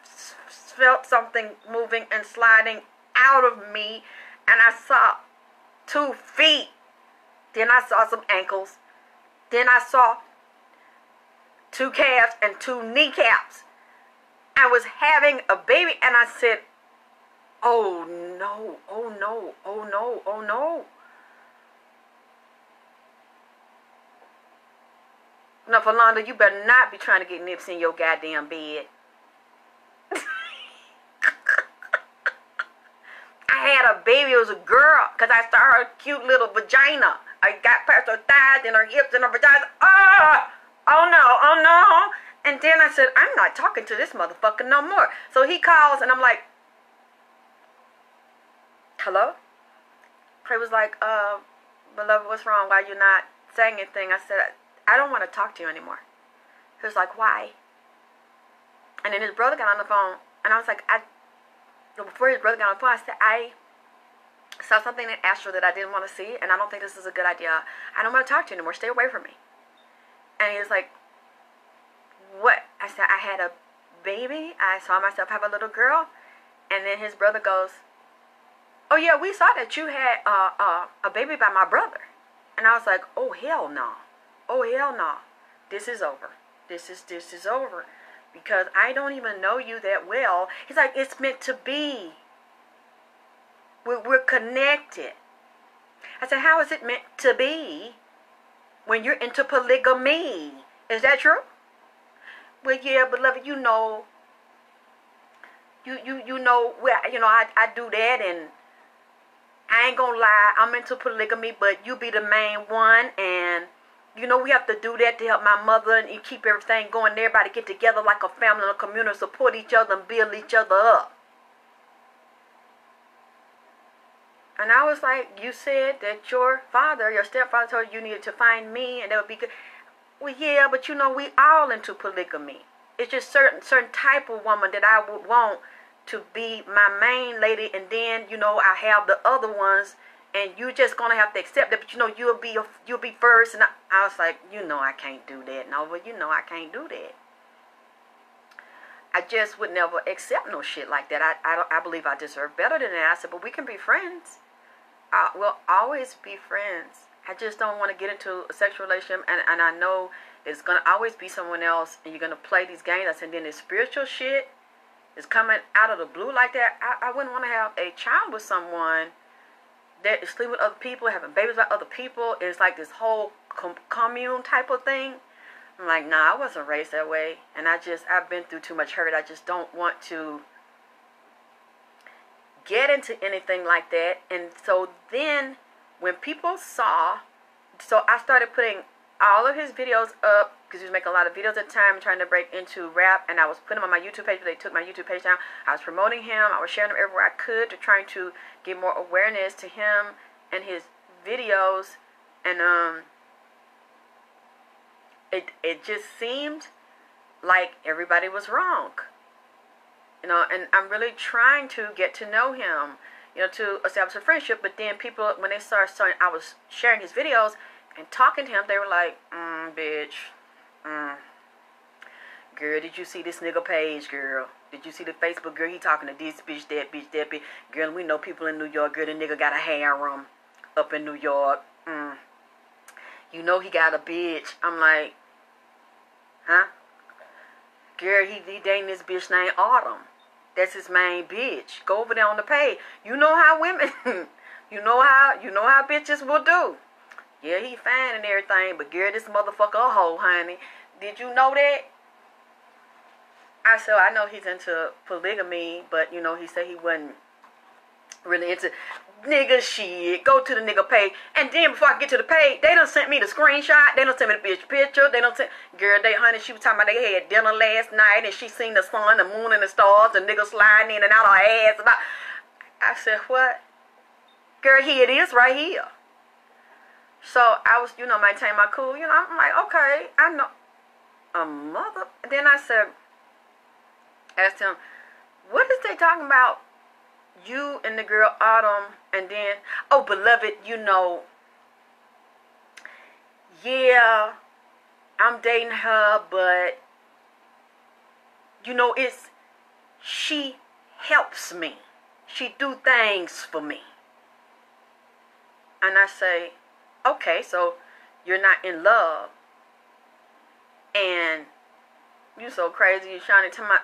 felt something moving and sliding out of me and I saw 2 feet. Then I saw some ankles. Then I saw 2 calves and 2 kneecaps. I was having a baby and I said, oh no, oh no, oh no, oh no. No, Philonda, you better not be trying to get Nipsey in your goddamn bed. I had a baby, it was a girl, because I saw her cute little vagina. I got past her thighs and her hips and her vagina. Oh no. And then I said, I'm not talking to this motherfucker no more. So he calls and I'm like, hello? He was like, beloved, what's wrong? Why you not saying anything? I said, I don't want to talk to you anymore. He was like, why? And then his brother got on the phone, and I was like, before his brother got on the phone, I said, I saw something in astral that I didn't want to see, and I don't think this is a good idea. I don't want to talk to you anymore. Stay away from me. And he was like, what? I said, I had a baby. I saw myself have a little girl. And then his brother goes, oh yeah, we saw that you had a baby by my brother. And I was like, oh hell no. Oh hell no. This is over. This is over. because I don't even know you that well. He's like, it's meant to be. We're connected. I said, how is it meant to be when you're into polygamy? Is that true? Well, yeah, beloved, you know, well, I do that, and I ain't gonna lie, I'm into polygamy, but you be the main one, and we have to do that to help my mother and keep everything going. Everybody get together like a family and a community, support each other and build each other up. And I was like, you said that your stepfather told you needed to find me, and that would be good. Well, yeah, but we all into polygamy. It's just certain type of woman that I would want to be my main lady, and then I have the other ones, and you just gonna have to accept that. But you'll be first, and I was like, I can't do that. No, but I can't do that. I just would never accept no shit like that. I believe I deserve better than that. I said, but we can be friends. We'll always be friends. I just don't want to get into a sexual relationship, and I know it's going to always be someone else, and you're going to play these games. I said, then this spiritual shit is coming out of the blue like that. I wouldn't want to have a child with someone that is sleeping with other people, having babies with other people. It's like this whole commune type of thing. I'm like, nah, I wasn't raised that way, and I've been through too much hurt. I just don't want to get into anything like that. And so then when people saw, so I started putting all of his videos up, because he was making a lot of videos at the time trying to break into rap, and I was putting them on my YouTube page, but they took my YouTube page down. I was promoting him. I was sharing them everywhere I could to trying to get more awareness to him and his videos. And it just seemed like everybody was wrong. And I'm really trying to get to know him, to establish a friendship. But then people, when they started, I was sharing his videos and talking to him, they were like, bitch, girl, did you see this nigga page, girl? Did you see the Facebook, girl? He talking to this bitch, that bitch, that bitch. Girl, we know people in New York, girl, the nigga got a harem up in New York. He got a bitch. I'm like, huh? Girl, he dating this bitch named Autumn. That's his main bitch. Go over there on the page. You know how women, you know how bitches will do. Yeah, he fine and everything, but girl, this motherfucker a hoe, honey. Did you know that? I know he's into polygamy, but he said he wasn't really into nigga shit. Go to the nigga page, and then before I get to the page, they done sent me the screenshot. They done sent me the bitch picture. They done sent, girl, honey, she was talking about they had dinner last night, and she seen the sun, the moon, and the stars, the nigga sliding in and out her ass. I said, what? Girl, here it is right here. So I was, maintaining my cool. I'm like, okay, I know. A mother. Then I asked him, what is they talking about? You and the girl Autumn, and then, oh, beloved, yeah, I'm dating her, but, she helps me. She do things for me. And I say, okay, so you're not in love. And you so crazy, you're trying to tell my,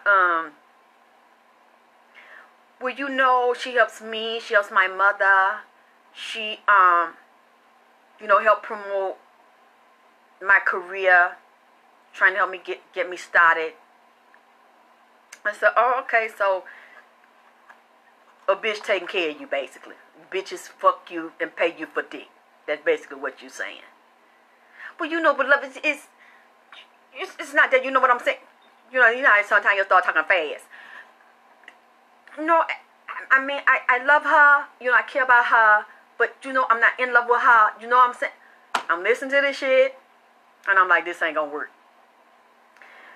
well, she helps me, she helps my mother, she, help promote my career, trying to help me get me started. I said, oh, okay, so a bitch taking care of you, basically. Bitches fuck you and pay you for dick. That's basically what you're saying. Well, beloved, it's not that, you know what I'm saying? Sometimes you start talking fast. No, I mean, I love her, I care about her, but, I'm not in love with her, what I'm saying? I'm listening to this shit, and I'm like, this ain't gonna work.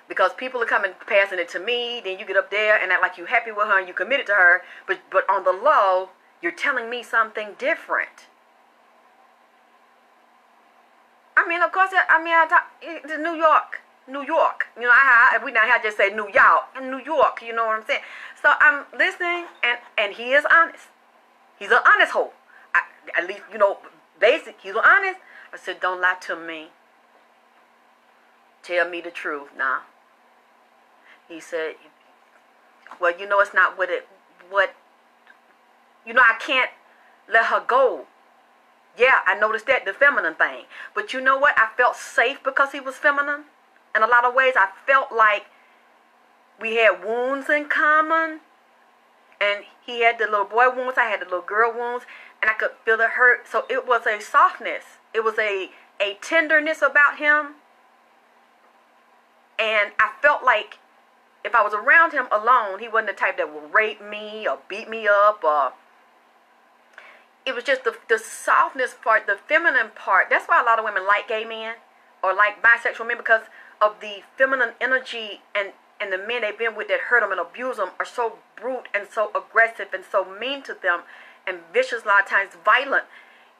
Because people are coming, passing it to me, then you get up there and act like you happy with her and you committed to her, but on the low, you're telling me something different. I mean, of course, it's New York. We now have to just say New York and New York, you know what I'm saying? So I'm listening, and he is honest. He's an honest hoe. At least, basic, he's honest. I said, don't lie to me. Tell me the truth now. He said, well, you know, it's not I can't let her go. Yeah, I noticed that, the feminine thing. But you know what? I felt safe because he was feminine. In a lot of ways, I felt like we had wounds in common. And he had the little boy wounds, I had the little girl wounds, and I could feel the hurt. So it was a softness. It was a tenderness about him. And I felt like if I was around him alone, he wasn't the type that would rape me or beat me up. Or it was just the softness part, the feminine part. That's why a lot of women like gay men or like bisexual men, because of the feminine energy, and the men they've been with that hurt them and abuse them are so brute and so aggressive and so mean to them and vicious, a lot of times violent.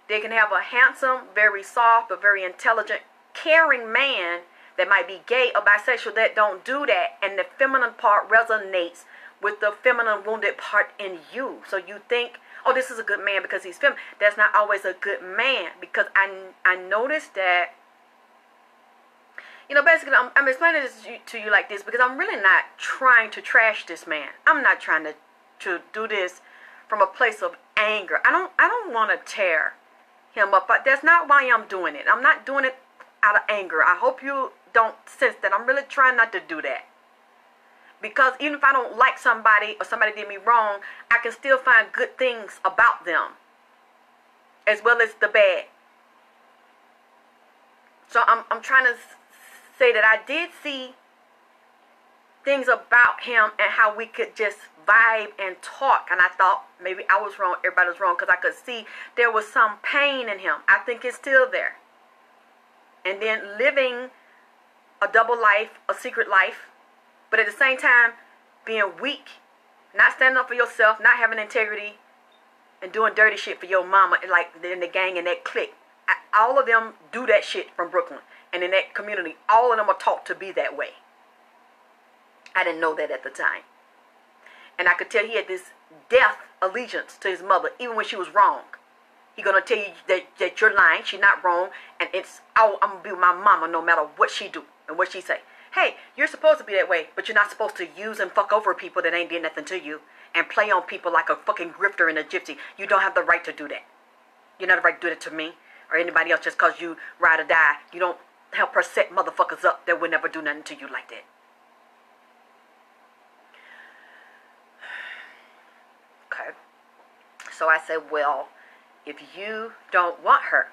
They can have a handsome, very soft, but very intelligent, caring man that might be gay or bisexual that don't do that, and the feminine part resonates with the feminine wounded part in you. So you think, oh, this is a good man because he's feminine. That's not always a good man, because I noticed that, you know, basically I'm explaining this to you like this because I'm really not trying to trash this man. I'm not trying to do this from a place of anger. I don't want to tear him up, but that's not why I'm doing it. I'm not doing it out of anger. I hope you don't sense that. I'm really trying not to do that. Because even if I don't like somebody or somebody did me wrong, I can still find good things about them as well as the bad. So I'm trying to say that I did see things about him and how we could just vibe and talk, and I thought maybe I was wrong, everybody was wrong, because I could see there was some pain in him. I think it's still there. And then living a double life, a secret life, but at the same time being weak, not standing up for yourself, not having integrity, and doing dirty shit for your mama, and like in the gang and that clique. All of them do that shit from Brooklyn. And in that community, all of them are taught to be that way. I didn't know that at the time. And I could tell he had this death allegiance to his mother, even when she was wrong. He's going to tell you that you're lying, she's not wrong, and it's, oh, I'm going to be with my mama no matter what she do and what she say. Hey, you're supposed to be that way, but you're not supposed to use and fuck over people that ain't did nothing to you and play on people like a fucking grifter and a gypsy. You don't have the right to do that. You don't have the right to do that to me or anybody else just because you ride or die. You don't help her set motherfuckers up that would never do nothing to you like that. Okay. So I said, well, if you don't want her,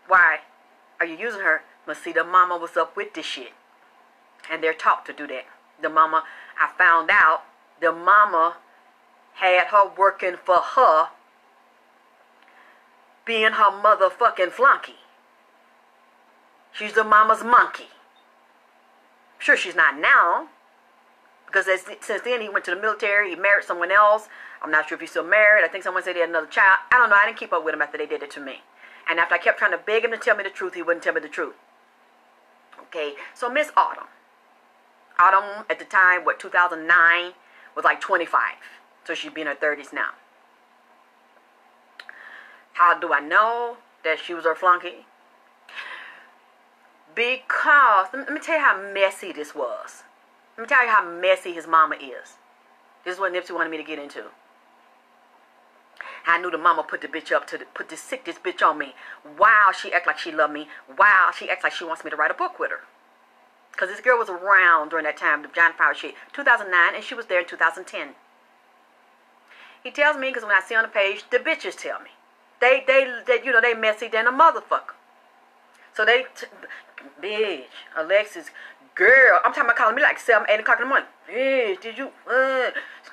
why are you using her? Well, see, the mama was up with this shit. And they're taught to do that. The mama, I found out, the mama had her working for her, being her motherfucking flunky. She's the mama's monkey. Sure, she's not now. Because since then, he went to the military. He married someone else. I'm not sure if he's still married. I think someone said he had another child. I don't know. I didn't keep up with him after they did it to me. And after I kept trying to beg him to tell me the truth, he wouldn't tell me the truth. Okay, so Miss Autumn. Autumn, at the time, 2009, was like 25. So she'd be in her 30s now. How do I know that she was her flunky? Because, let me tell you how messy this was. Let me tell you how messy his mama is. This is what Nipsey wanted me to get into. I knew the mama put the bitch up put this bitch on me. Wow, she act like she loved me. Wow, she acts like she wants me to write a book with her. Because this girl was around during that time, the John Fowler shit, 2009, and she was there in 2010. He tells me, because when I see on the page, the bitches tell me. They you know, they messy than a motherfucker. So they, bitch, Alexis, girl, I'm talking about calling me like 7, 8 o'clock in the morning. Bitch,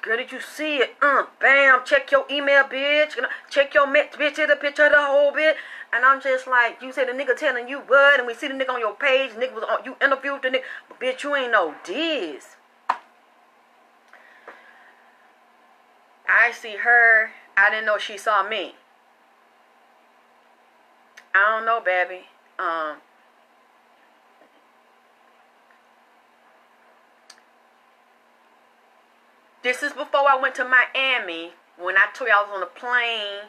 girl, did you see it? Bam, check your email, bitch. Check your bitch, hit a picture of the whole bitch. And I'm just like, you said the nigga telling you what, and we see the nigga on your page, nigga was on, you interviewed the nigga, but bitch, you ain't no this. I see her, I didn't know she saw me. I don't know, baby. This is before I went to Miami, when I told you I was on the plane,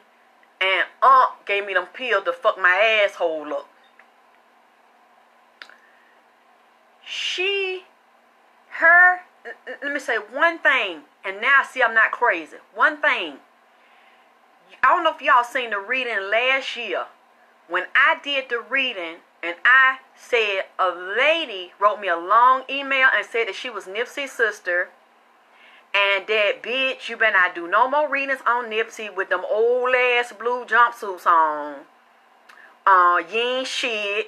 and gave me them pills to fuck my asshole up. She let me say one thing, and now see I'm not crazy. One thing. I don't know if y'all seen the reading last year. When I did the reading, and I said a lady wrote me a long email and said that she was Nipsey's sister. And that, bitch, you better not do no more readings on Nipsey with them old ass blue jumpsuits on. You ain't shit.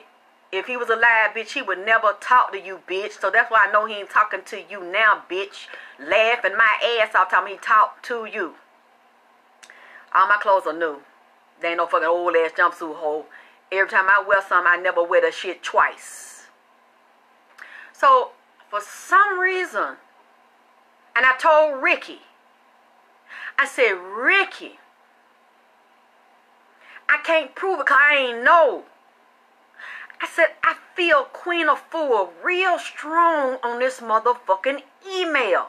If he was alive, bitch, he would never talk to you, bitch. So that's why I know he ain't talking to you now, bitch. Laughing my ass off time he talk to you. All my clothes are new. They ain't no fucking old ass jumpsuit hole. Every time I wear something, I never wear the shit twice. So, for some reason, and I told Ricky, I said, Ricky, I can't prove it because I ain't know. I said, I feel Queen Afua real strong on this motherfucking email.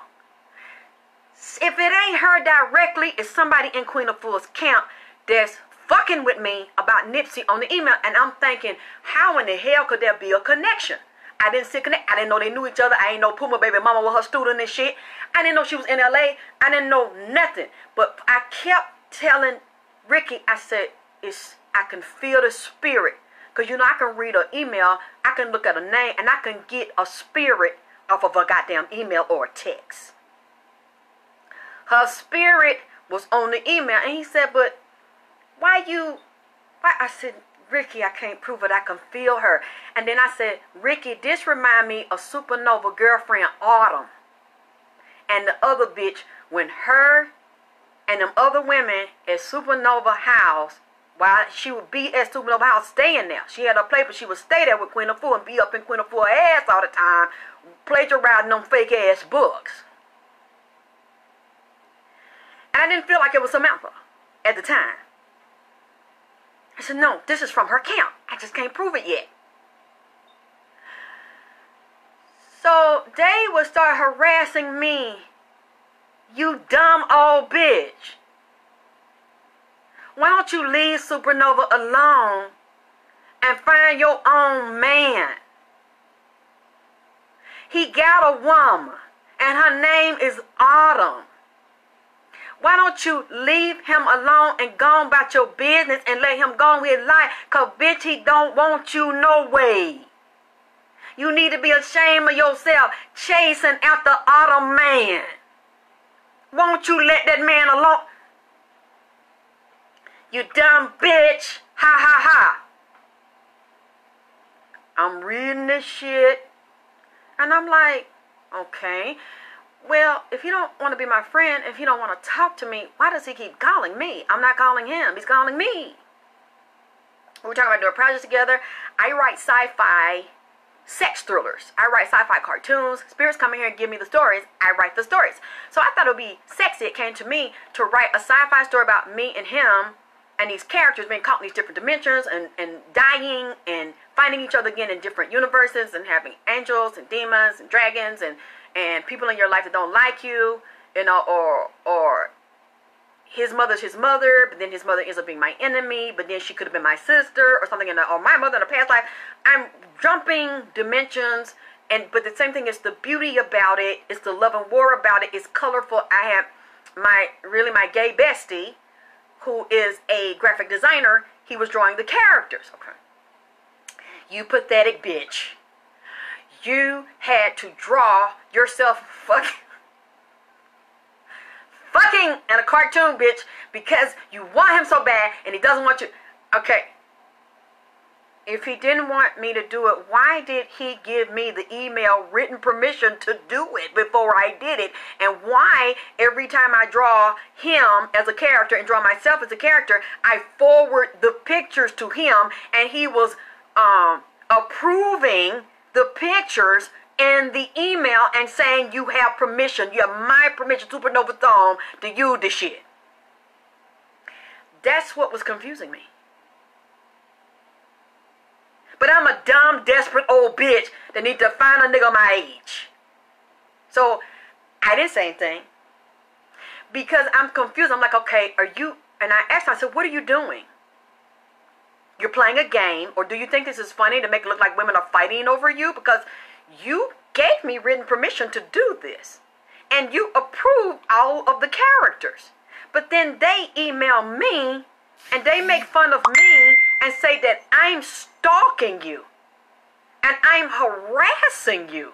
If it ain't her directly, it's somebody in Queen Afua's camp that's fucking with me about Nipsey on the email. And I'm thinking, how in the hell could there be a connection? I didn't see connect. I didn't know they knew each other. I ain't know Puma baby mama was her student and shit. I didn't know she was in LA. I didn't know nothing. But I kept telling Ricky, I said, I can feel the spirit. Because, you know, I can read an email, I can look at a name, and I can get a spirit off of a goddamn email or a text. Her spirit was on the email, and he said, but why? I said, Ricky, I can't prove it, I can feel her. And then I said, Ricky, this remind me of Supernova girlfriend Autumn. And the other bitch, when her and them other women at Supernova house, while she would be at Supernova house staying there. She had a place, but she would stay there with Queen Afua and be up in Queen Afua's ass all the time, plagiarizing them fake ass books. And I didn't feel like it was Samantha at the time. I said, no, this is from her camp. I just can't prove it yet. So they would start harassing me. You dumb old bitch. Why don't you leave Supernova alone and find your own man? He got a woman, and her name is Autumn. Why don't you leave him alone and go on about your business and let him go on with his life? Because, bitch, he don't want you no way. You need to be ashamed of yourself chasing after Autumn man. Won't you let that man alone? You dumb bitch. Ha ha ha. I'm reading this shit. And I'm like, okay. Well, if you don't want to be my friend, if you don't want to talk to me, why does he keep calling me? I'm not calling him. He's calling me. We're talking about doing projects together. I write sci-fi sex thrillers. I write sci-fi cartoons. Spirits come in here and give me the stories. I write the stories. So I thought it would be sexy. It came to me to write a sci-fi story about me and him and these characters being caught in these different dimensions and dying and finding each other again in different universes and having angels and demons and dragons and people in your life that don't like you, you know, or his mother's his mother, but then his mother ends up being my enemy, but then she could have been my sister or something, or my mother in a past life. I'm jumping dimensions, but the same thing is the beauty about it, it's the love and war about it, it's colorful. I have my gay bestie, who is a graphic designer. He was drawing the characters. Okay. You pathetic bitch. You had to draw yourself fucking in a cartoon, bitch, because you want him so bad and he doesn't want you. Okay. If he didn't want me to do it, why did he give me the email written permission to do it before I did it? And why every time I draw him as a character and draw myself as a character, I forward the pictures to him and he was approving the pictures in the email and saying you have permission, you have my permission, Supernova Thumb, to use this shit. That's what was confusing me. But I'm a dumb, desperate old bitch that need to find a nigga my age. So I didn't say anything because I'm confused. I'm like, okay, are you? And I asked him, I said, what are you doing? You're playing a game, or do you think this is funny to make it look like women are fighting over you? Because you gave me written permission to do this. and you approve all of the characters. But then they email me and they make fun of me and say that I'm stalking you and I'm harassing you.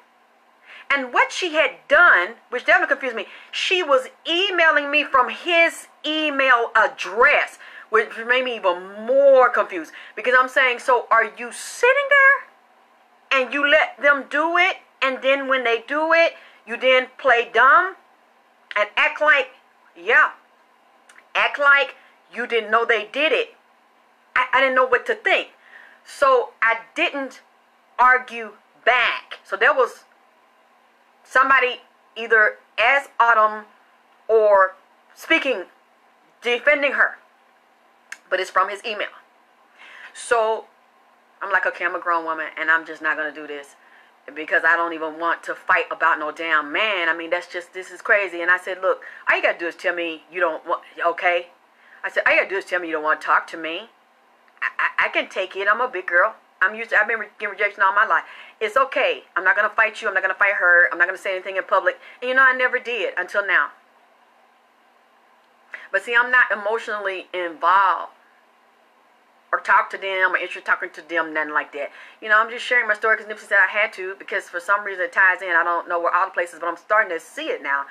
And what she had done, which definitely confused me, she was emailing me from his email address, which made me even more confused. Because I'm saying, so are you sitting there and you let them do it, and then when they do it, you then play dumb and act like, act like you didn't know they did it. I didn't know what to think. So I didn't argue back. So there was somebody either as Autumn or speaking, defending her. But it's from his email. So I'm like, okay, I'm a grown woman and I'm just not going to do this. Because I don't even want to fight about no damn man. I mean, this is crazy. And I said, look, all you got to do is tell me you don't want, okay? I said, all you got to do is tell me you don't want to talk to me. I can take it. I'm a big girl. I've been getting rejection all my life. It's okay. I'm not going to fight you. I'm not going to fight her. I'm not going to say anything in public. And you know, I never did until now. But see, I'm not emotionally involved or talk to them or interested in talking to them, nothing like that. You know, I'm just sharing my story because Nipsey said I had to, because for some reason it ties in. I don't know where all the places, but I'm starting to see it now.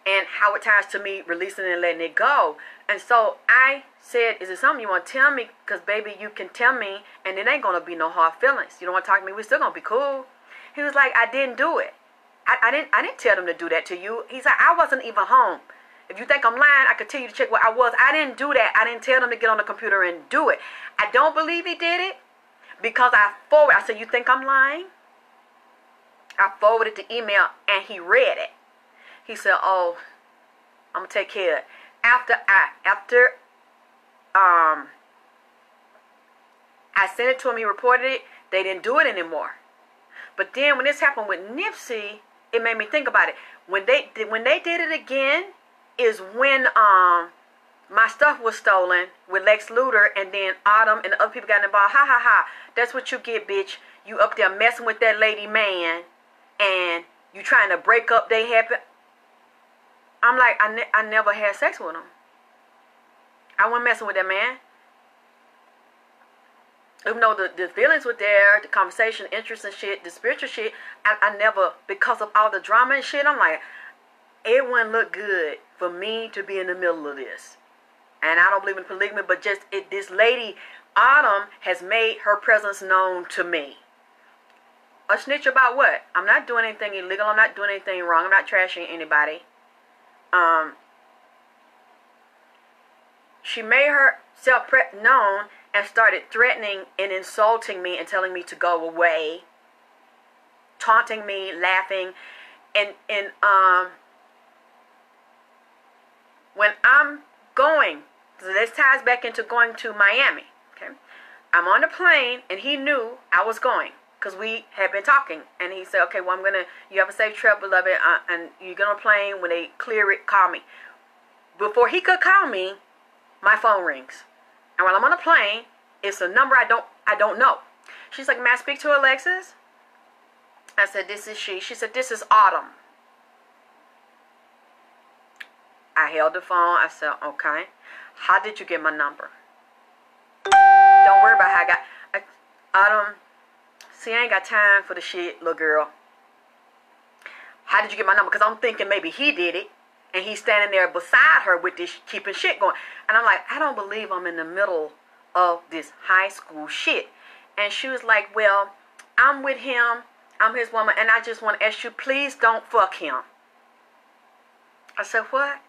And how it ties to me releasing and letting it go. And so I said, is it something you want to tell me? Because, baby, you can tell me, and it ain't going to be no hard feelings. You don't want to talk to me, we're still going to be cool. He was like, I didn't do it. I didn't tell them to do that to you. He's like, I wasn't even home. If you think I'm lying, I could tell you to check where I was. I didn't do that. I didn't tell them to get on the computer and do it. I don't believe he did it because I said, you think I'm lying? I forwarded the email and he read it. He said, oh, I'm going to take care of it. After I sent it to him, he reported it. They didn't do it anymore. But then when this happened with Nipsey, it made me think about it. When they did it again is when my stuff was stolen with Lex Luthor, and then Autumn and the other people got involved. Ha ha ha. That's what you get, bitch. You up there messing with that lady man, and you trying to break up they happy. I'm like, I never had sex with him. I wasn't messing with that man. Even though the feelings were there, the conversation, interest and shit, the spiritual shit, I never, because of all the drama and shit, I'm like, it wouldn't look good for me to be in the middle of this. And I don't believe in polygamy, but just this lady, Autumn, has made her presence known to me. A snitch about what? I'm not doing anything illegal. I'm not doing anything wrong. I'm not trashing anybody. She made herself known and started threatening and insulting me and telling me to go away, taunting me, laughing, and when I'm going, so this ties back into going to Miami. Okay, I'm on the plane and he knew I was going because we had been talking, and he said, "Okay, well, you have a safe trip, beloved, and you get on a plane. When they clear it, call me." Before he could call me, my phone rings, and while I'm on the plane, it's a number I don't know. She's like, "May I speak to Alexis?" I said, "This is she." She said, "This is Autumn." I held the phone. I said, "Okay. How did you get my number?" Don't worry about how I got. Autumn, see, I ain't got time for the shit, little girl. How did you get my number? Because I'm thinking maybe he did it, and he's standing there beside her with this keeping shit going. And I'm like, I don't believe I'm in the middle of this high school shit. And she was like, "Well, I'm with him. I'm his woman, and I just want to ask you, please don't fuck him." I said, "What?"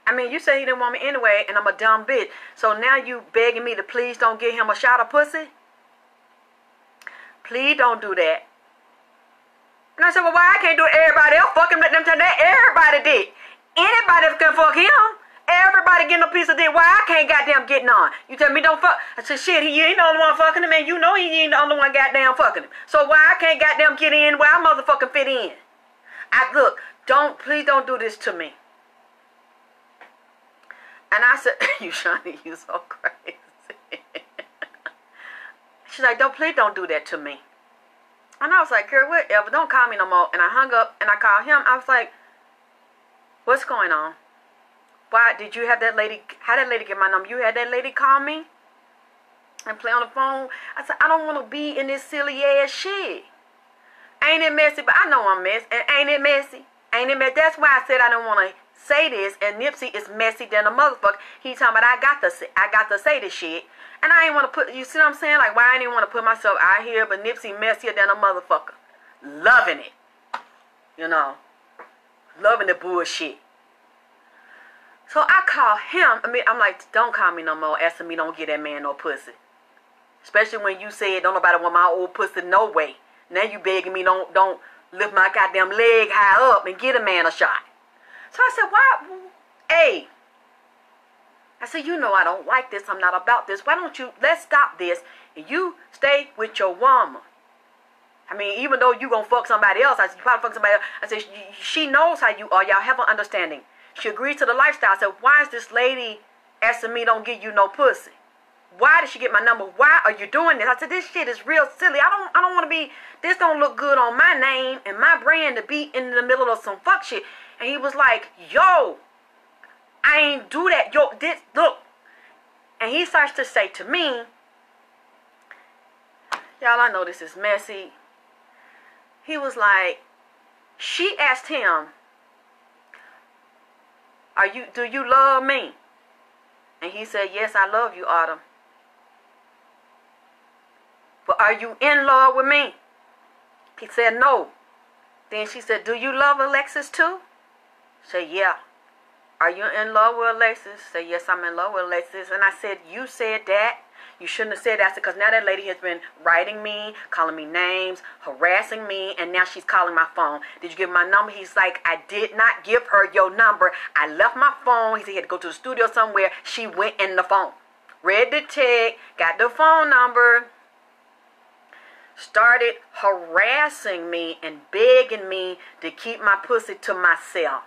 I mean, you said he didn't want me anyway, and I'm a dumb bitch. So now you begging me to please don't give him a shot of pussy? Please don't do that. And I said, "Well, why I can't do it? Everybody else fuck him, let them tell that everybody did. Anybody can fuck him. Everybody getting a piece of dick. Why I can't goddamn getting on? You tell me don't fuck." I said, "Shit, he ain't the only one fucking him, and you know he ain't the only one goddamn fucking him. So why I can't goddamn get in where I motherfucking fit in?" Look, please don't do this to me. And I said, "You Shani, you so crazy." She's like, please don't do that to me." And I was like, girl, whatever, don't call me no more. And I hung up and I called him. I was like, what's going on? Why did you have that lady, how that lady get my number? You had that lady call me and play on the phone? I said, I don't want to be in this silly ass shit. Ain't it messy? But I know I'm messy. And ain't it messy? Ain't it messy? That's why I said I don't want to say this. And Nipsey is messy than a motherfucker. He talking about I got to say this shit. And I ain't want to put, you see what I'm saying? Like, why I didn't want to put myself out here, but Nipsey messier than a motherfucker. Loving it. You know. Loving the bullshit. So I call him. I'm like, don't call me no more. Asking me don't get that man no pussy. Especially when you said don't nobody want my old pussy no way. Now you begging me don't lift my goddamn leg high up and get a man a shot. So I said, why? Hey. I said, you know I don't like this. I'm not about this. Why don't you, let's stop this. And you stay with your woman. I mean, even though you going to fuck somebody else, I said, you probably fuck somebody else. I said, she knows how you are. Y'all have an understanding. She agrees to the lifestyle. I said, why is this lady asking me don't give you no pussy? Why did she get my number? Why are you doing this? I said, this shit is real silly. I don't want to be, this don't look good on my name and my brand to be in the middle of some fuck shit. And he was like, yo, I ain't do that. Yo, this, look. And he starts to say to me, y'all, I know this is messy. He was like, she asked him, do you love me? And he said, yes, I love you, Autumn. But are you in love with me? He said, no. Then she said, do you love Alexis too? Said, yeah. Are you in love with Alexis? Said, yes, I'm in love with Alexis. And I said, you said that. You shouldn't have said that because now that lady has been writing me, calling me names, harassing me, and now she's calling my phone. Did you give my number? He's like, I did not give her your number. I left my phone. He said he had to go to the studio somewhere. She went in the phone. Read the text, got the phone number, started harassing me and begging me to keep my pussy to myself.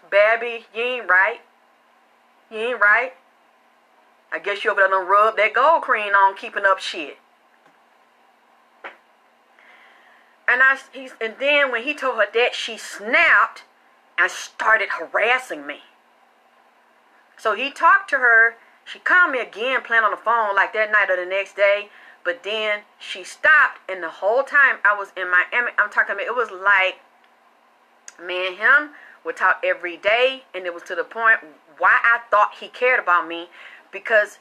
Baby, you ain't right. You ain't right. I guess you over there done rub that gold cream on keeping up shit. And then when he told her that, she snapped and started harassing me. So he talked to her. She called me again playing on the phone like that night or the next day. But then she stopped, and the whole time I was in Miami, I'm talking about, it was like me and him would talk every day, and it was to the point why I thought he cared about me, because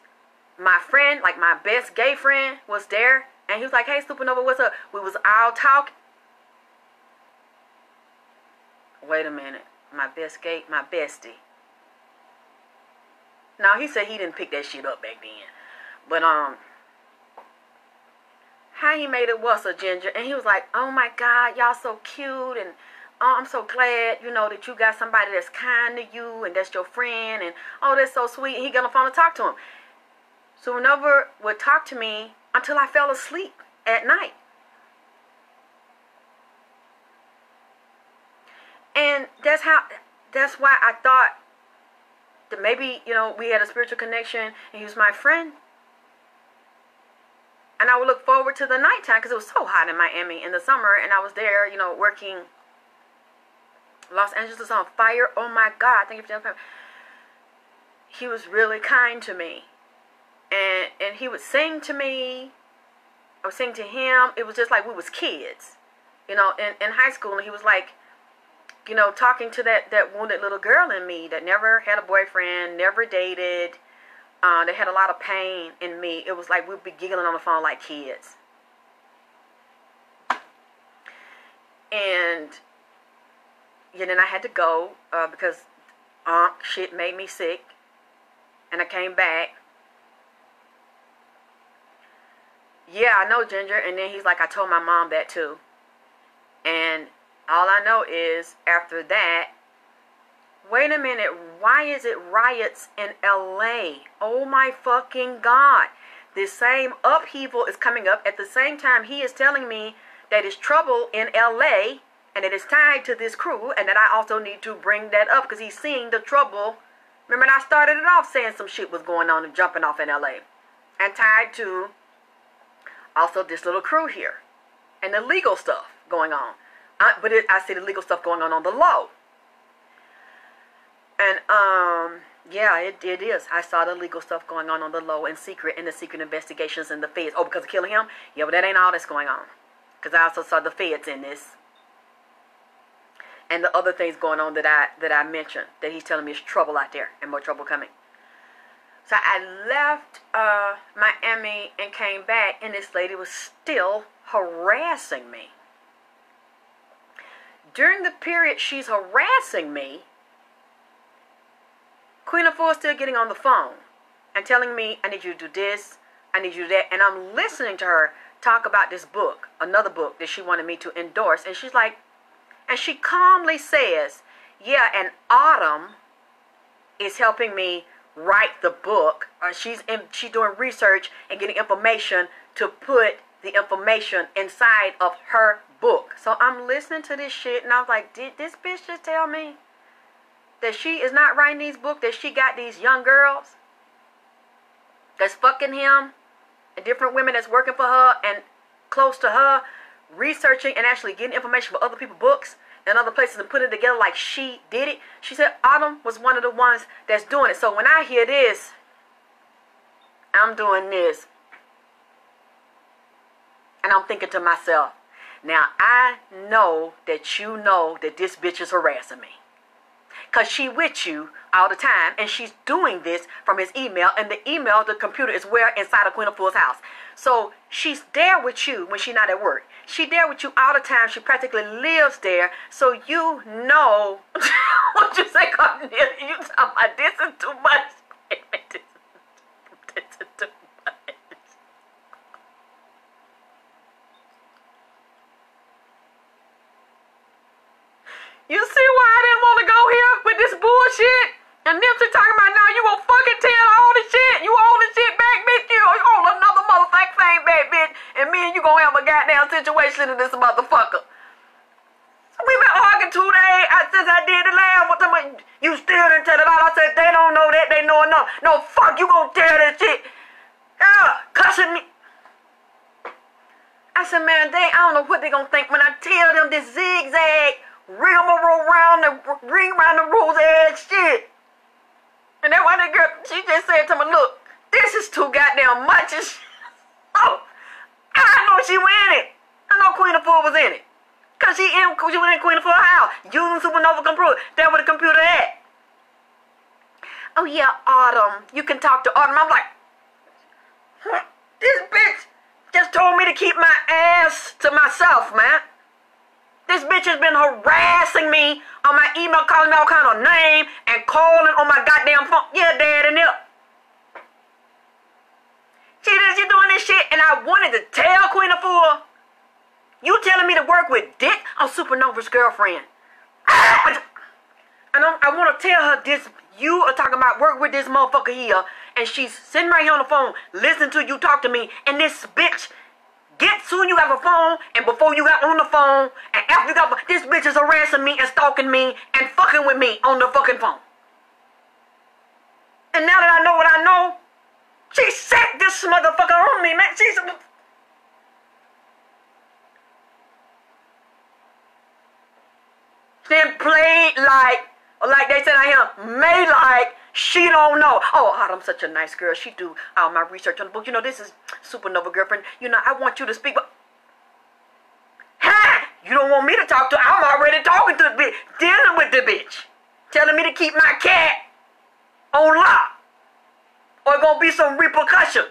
my friend, like my best gay friend, was there, and he was like, hey, Supernova, what's up? We was all talking. Wait a minute. My bestie. Now, he said he didn't pick that shit up back then. But, how he made it was a ginger, and he was like, oh my God, y'all so cute, and oh, I'm so glad, you know, that you got somebody that's kind to you and that's your friend, and oh, that's so sweet. And he got on the phone to talk to him. So Nova would talk to me until I fell asleep at night. And that's why I thought that maybe, you know, we had a spiritual connection and he was my friend. And I would look forward to the nighttime because it was so hot in Miami in the summer, and I was there, you know, working. Los Angeles is on fire. Oh my God. Thank you for telling me. He was really kind to me. And he would sing to me. I would sing to him. It was just like we was kids. You know, in high school. And he was like, you know, talking to that wounded little girl in me that never had a boyfriend, never dated. That had a lot of pain in me. It was like we'd be giggling on the phone like kids. And then I had to go because shit made me sick. And I came back. Yeah, I know, Ginger. And then he's like, I told my mom that too. And all I know is after that, wait a minute, why is it riots in LA? Oh my fucking God. This same upheaval is coming up at the same time he is telling me that it's trouble in LA. And it is tied to this crew, and that I also need to bring that up because he's seeing the trouble. Remember, I started it off saying some shit was going on and jumping off in LA. And tied to also this little crew here, and the legal stuff going on. I see the legal stuff going on the low. And yeah, it is. I saw the legal stuff going on the low and secret, in the secret investigations and the feds. Oh, because of killing him? Yeah, but that ain't all that's going on. Because I also saw the feds in this. And the other things going on that I mentioned, that he's telling me is trouble out there and more trouble coming. So I left Miami and came back, and this lady was still harassing me. During the period she's harassing me, Queen Afua is still getting on the phone and telling me, I need you to do this, I need you to do that. And I'm listening to her talk about this book, another book that she wanted me to endorse. And she's like, and she calmly says, yeah, and Autumn is helping me write the book. She's doing research and getting information to put the information inside of her book. So I'm listening to this shit, and I was like, did this bitch just tell me that she is not writing these books, that she got these young girls that's fucking him, and different women that's working for her and close to her, researching and actually getting information for other people's books and other places and putting it together like she did it? She said Autumn was one of the ones that's doing it. So when I hear this, I'm doing this, and I'm thinking to myself, now I know that this bitch is harassing me. Because she with you all the time, and she's doing this from his email, and the email, the computer is where inside of Queen Afua's house. So she's there with you when she's not at work. She there with you all the time. She practically lives there. So you know what you say, Cornelia. You talking about this is too much. This is too much. You see why I didn't want to go here with this bullshit? And Nipsey talking about, now you gonna fucking tell all the shit. You own the shit back, bitch. You own another motherfucking thing back, bitch. And me and you gonna have a goddamn situation in this motherfucker. We been arguing 2 days since I did the last one time. You still didn't tell it all. I said, they don't know that. They know enough. No, fuck, you gonna tell that shit. Cussing me. I said, man, I don't know what they gonna think when I tell them this zigzag ring around the rose edge shit. And that one girl, she just said to me, look, this is too goddamn much. Oh, I know she was in it. I know Queen Afua was in it. Because she was in Queen Afua's house, using Supernova computer. That's where the computer at. Oh yeah, Autumn. You can talk to Autumn. I'm like, this bitch just told me to keep my ass to myself, man. This bitch has been harassing me on my email, calling me all kind of name, and calling on my goddamn phone. Yeah, Dad, and it. She doing this shit, and I wanted to tell Queen Afua, you telling me to work with Dick? I'm Supernova's girlfriend. And I want to tell her this. You are talking about work with this motherfucker here, and she's sitting right here on the phone, listening to you talk to me, and this bitch, soon you have a phone, and before you got on the phone, and after you got, this bitch is harassing me and stalking me and fucking with me on the fucking phone. And now that I know what I know, she set this motherfucker on me, man. She's then played like they said I am, made like she don't know. Oh, Autumn's such a nice girl. She do all my research on the book. You know, this is Supernova girlfriend. You know, I want you to speak, but you don't want me to talk to her. I'm already talking to the bitch, dealing with the bitch, telling me to keep my cat on lock, or gonna be some repercussion.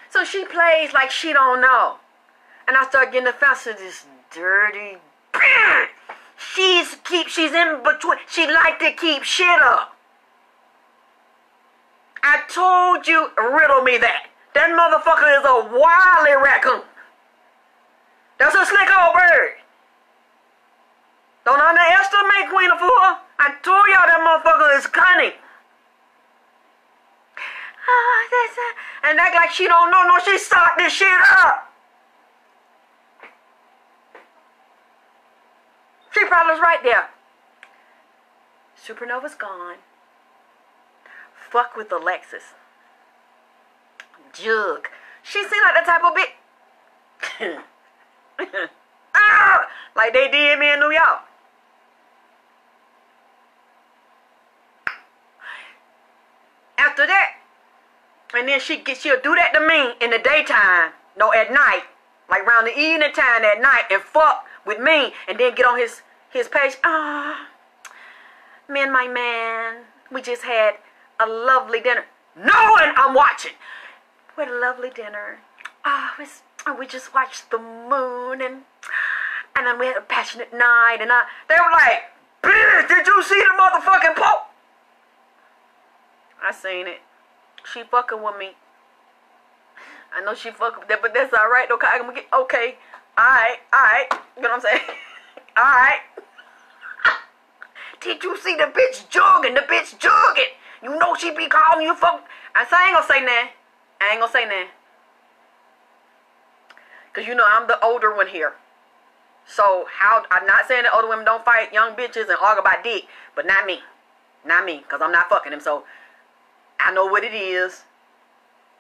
So she plays like she don't know, and I start getting offensive to this dirty bitch. She's in between. She like to keep shit up. I told you, riddle me that. That motherfucker is a wily raccoon. That's a slick old bird. Don't underestimate Queen Afua. I told y'all that motherfucker is cunning. And act like she don't know. No, she start this shit up. She probably was right there. Supernova's gone. Fuck with Alexis. jug. She seemed like the type of bitch. Like they did me in New York. After that, and then she'll do that to me in the daytime, no, at night, like around the evening time at night, and fuck with me, and then get on his page. Me and my man, we just had a lovely dinner. No, and I'm watching. We had a lovely dinner. We just watched the moon, and then we had a passionate night, and they were like, bitch, did you see the motherfucking Pope? I seen it. She fucking with me. I know she fucking with that, but that's alright, okay? I'm gonna get, okay. Alright. You know what I'm saying? Alright. Did you see the bitch jogging? The bitch jogging. You know she be calling you fuck. I ain't gonna say nothing. Cause you know I'm the older one here. So I'm not saying that older women don't fight young bitches and argue about dick, but not me. Cause I'm not fucking him. So I know what it is.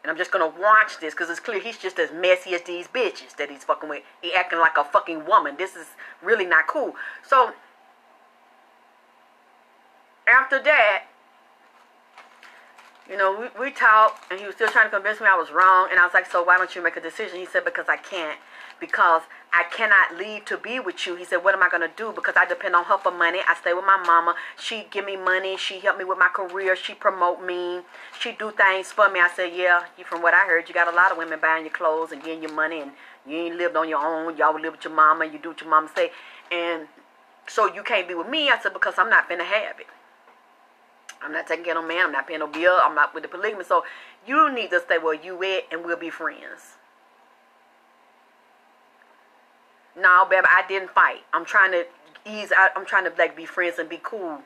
And I'm just gonna watch this because it's clear he's just as messy as these bitches that he's fucking with. He acting like a fucking woman. This is really not cool. So after that, you know, we talked, and he was still trying to convince me I was wrong. And I was like, so why don't you make a decision? He said, because I can't. Because I cannot leave to be with you. He said, what am I going to do? Because I depend on her for money. I stay with my mama. She give me money. She help me with my career. She promote me. She do things for me. I said, yeah, from what I heard, you got a lot of women buying your clothes and getting your money. And you ain't lived on your own. Y'all live with your mama. You do what your mama say. And so you can't be with me. I said, because I'm not finna have it. I'm not taking care of no man. I'm not paying no bill. I'm not with the polygamy. So you need to stay where you at, and we'll be friends. No, baby, I didn't fight. I'm trying to ease out. I'm trying to like be friends and be cool.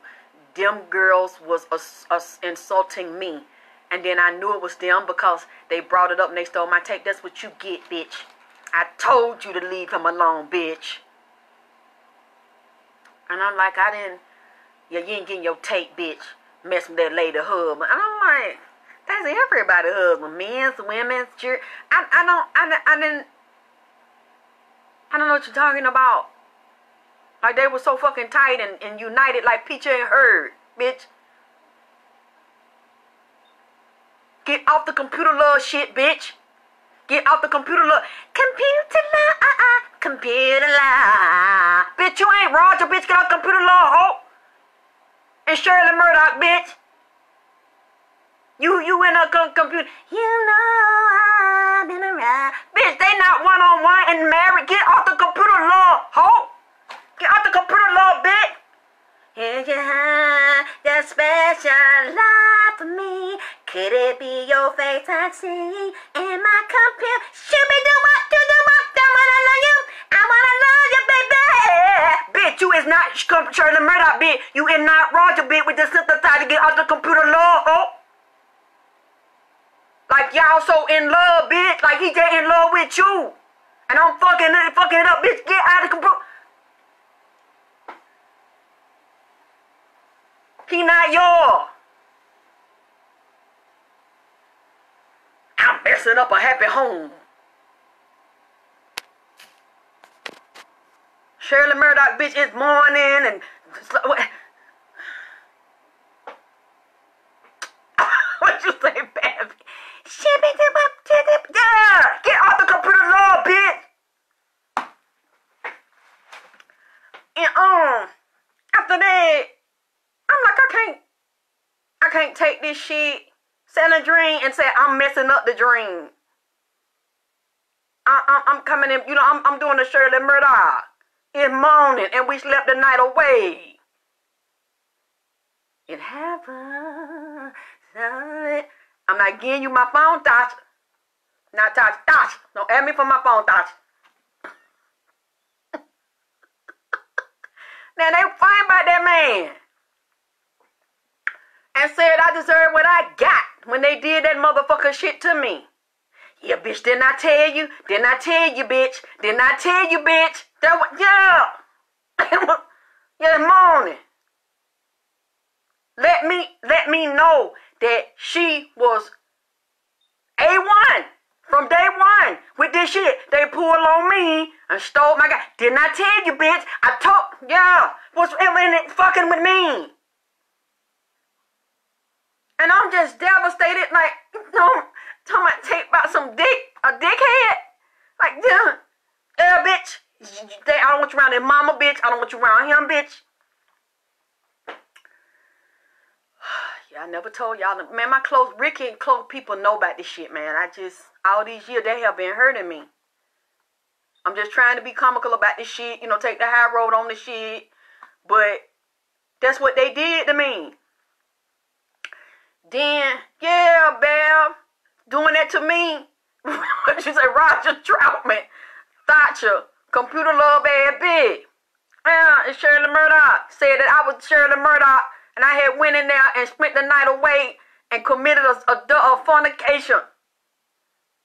Them girls was insulting me, and then I knew it was them because they brought it up and they stole my tape. That's what you get, bitch. I told you to leave him alone, bitch. And I'm like, you ain't getting your tape, bitch. Mess with that lady husband. And I'm like, that's everybody husband. Men's, women's, I don't know what you're talking about. Like they were so fucking tight and united like Peach and Herd, bitch. Get off the computer love shit, bitch. Get off the computer love. Computer love. Bitch, you ain't Roger, bitch. Get off computer love, hoe. And Shirley Murdoch, bitch. You in a computer. You know I've been around. Bitch, they not one-on-one and married. Get off the computer love, hoe. Get off the computer love, bitch. Here's your special love for me. Could it be your face I see in my computer? Should be do what, I wanna love you. I wanna love you, baby. Bitch, you is not Shirley Murdoch, bitch. You is not Roger, bitch, with the synthesizer. Get off the computer love, hoe. Like y'all so in love, bitch. Like he just in love with you. And I'm fucking it up, bitch. Get out of the computer. He not yours. I'm messing up a happy home. Shirley Murdoch, bitch, it's morning and what you say, baby? Yeah, get off the computer love, bitch. And after that, I'm like, I can't take this shit. Sell a dream and say I'm messing up the dream. I'm coming in, you know, I'm doing the Shirley Murdoch. It's morning and we slept the night away. It happened. I'm not giving you my phone, Tasha. Not Tasha. Don't add me for my phone, Tasha. Now they fine about that man. And said I deserve what I got when they did that motherfucker shit to me. Yeah, bitch, didn't I tell you? Didn't I tell you, bitch? Didn't I tell you, bitch? That was, yeah. Yeah, morning. Let me know that she was A1. me and stole my guy. Didn't I tell you, bitch? I told, yeah, what's ever in it fucking with me? And I'm just devastated, like, talking about tape about some dick, a dickhead. Like, yeah, bitch. I don't want you around his mama, bitch. I don't want you around him, bitch. Yeah, I never told y'all. Man, my Ricky and close people know about this shit, man. All these years, they have been hurting me. I'm just trying to be comical about this shit, take the high road on this shit. But that's what they did to me. Then, yeah, Belle, doing that to me. What you say, Roger Troutman, Thatcher, computer love bad big. Yeah, and Shirley Murdoch said that I was Shirley Murdoch, and I had went in there and spent the night away and committed a fornication,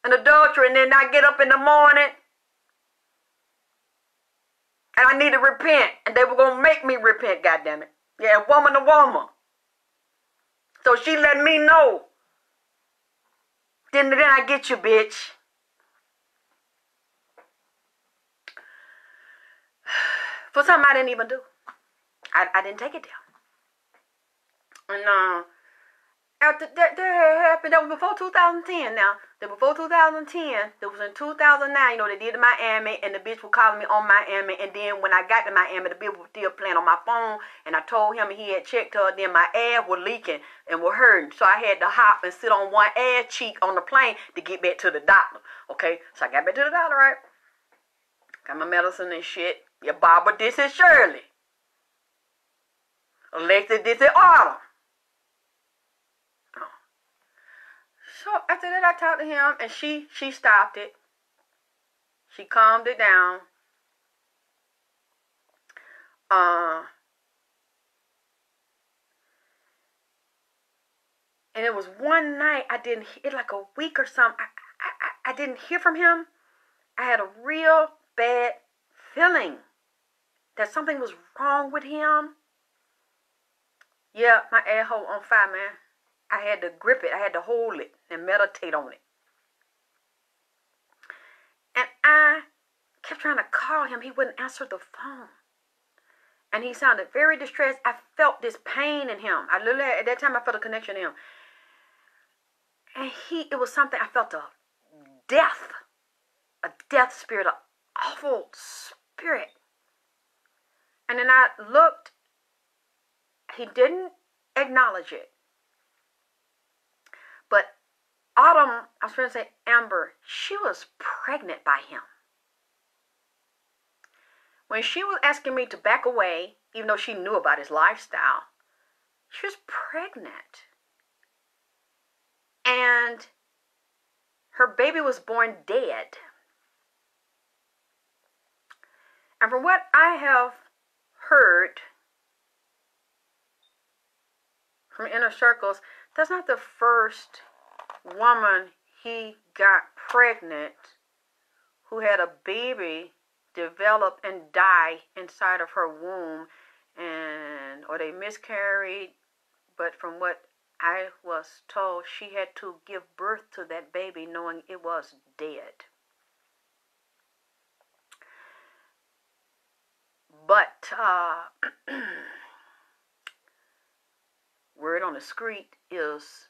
an adultery, and then I get up in the morning and I need to repent, and they were gonna make me repent, goddammit. Yeah, woman to woman. So she let me know. Then I get you, bitch. For something I didn't even do. I didn't take it down. And after that happened, that was before 2010 now. That before 2010, that was in 2009, they did to Miami, and the bitch was calling me on Miami, and then when I got to Miami, the bitch was still playing on my phone, and I told him he had checked her, then my ass was leaking and was hurting, so I had to hop and sit on one ass cheek on the plane to get back to the doctor, okay? So I got back to the doctor, right? Got my medicine and shit. Yeah, Barbara, this is Shirley. Alexa, this is Autumn. So after that, I talked to him, and she stopped it. She calmed it down. And it was one night I didn't. It like a week or something. I didn't hear from him. I had a real bad feeling that something was wrong with him. Yeah, my asshole on fire, man. I had to grip it. I had to hold it and meditate on it. And I kept trying to call him. He wouldn't answer the phone. And he sounded very distressed. I felt this pain in him. I literally, at that time, I felt a connection in him. And it was something, I felt a death spirit, an awful spirit. And then I looked. He didn't acknowledge it. But Autumn, I was going to say Amber, she was pregnant by him. When she was asking me to back away, even though she knew about his lifestyle, she was pregnant. And her baby was born dead. And from what I have heard from inner circles, that's not the first woman he got pregnant who had a baby develop and die inside of her womb, or they miscarried. But from what I was told, she had to give birth to that baby knowing it was dead. But word on the street is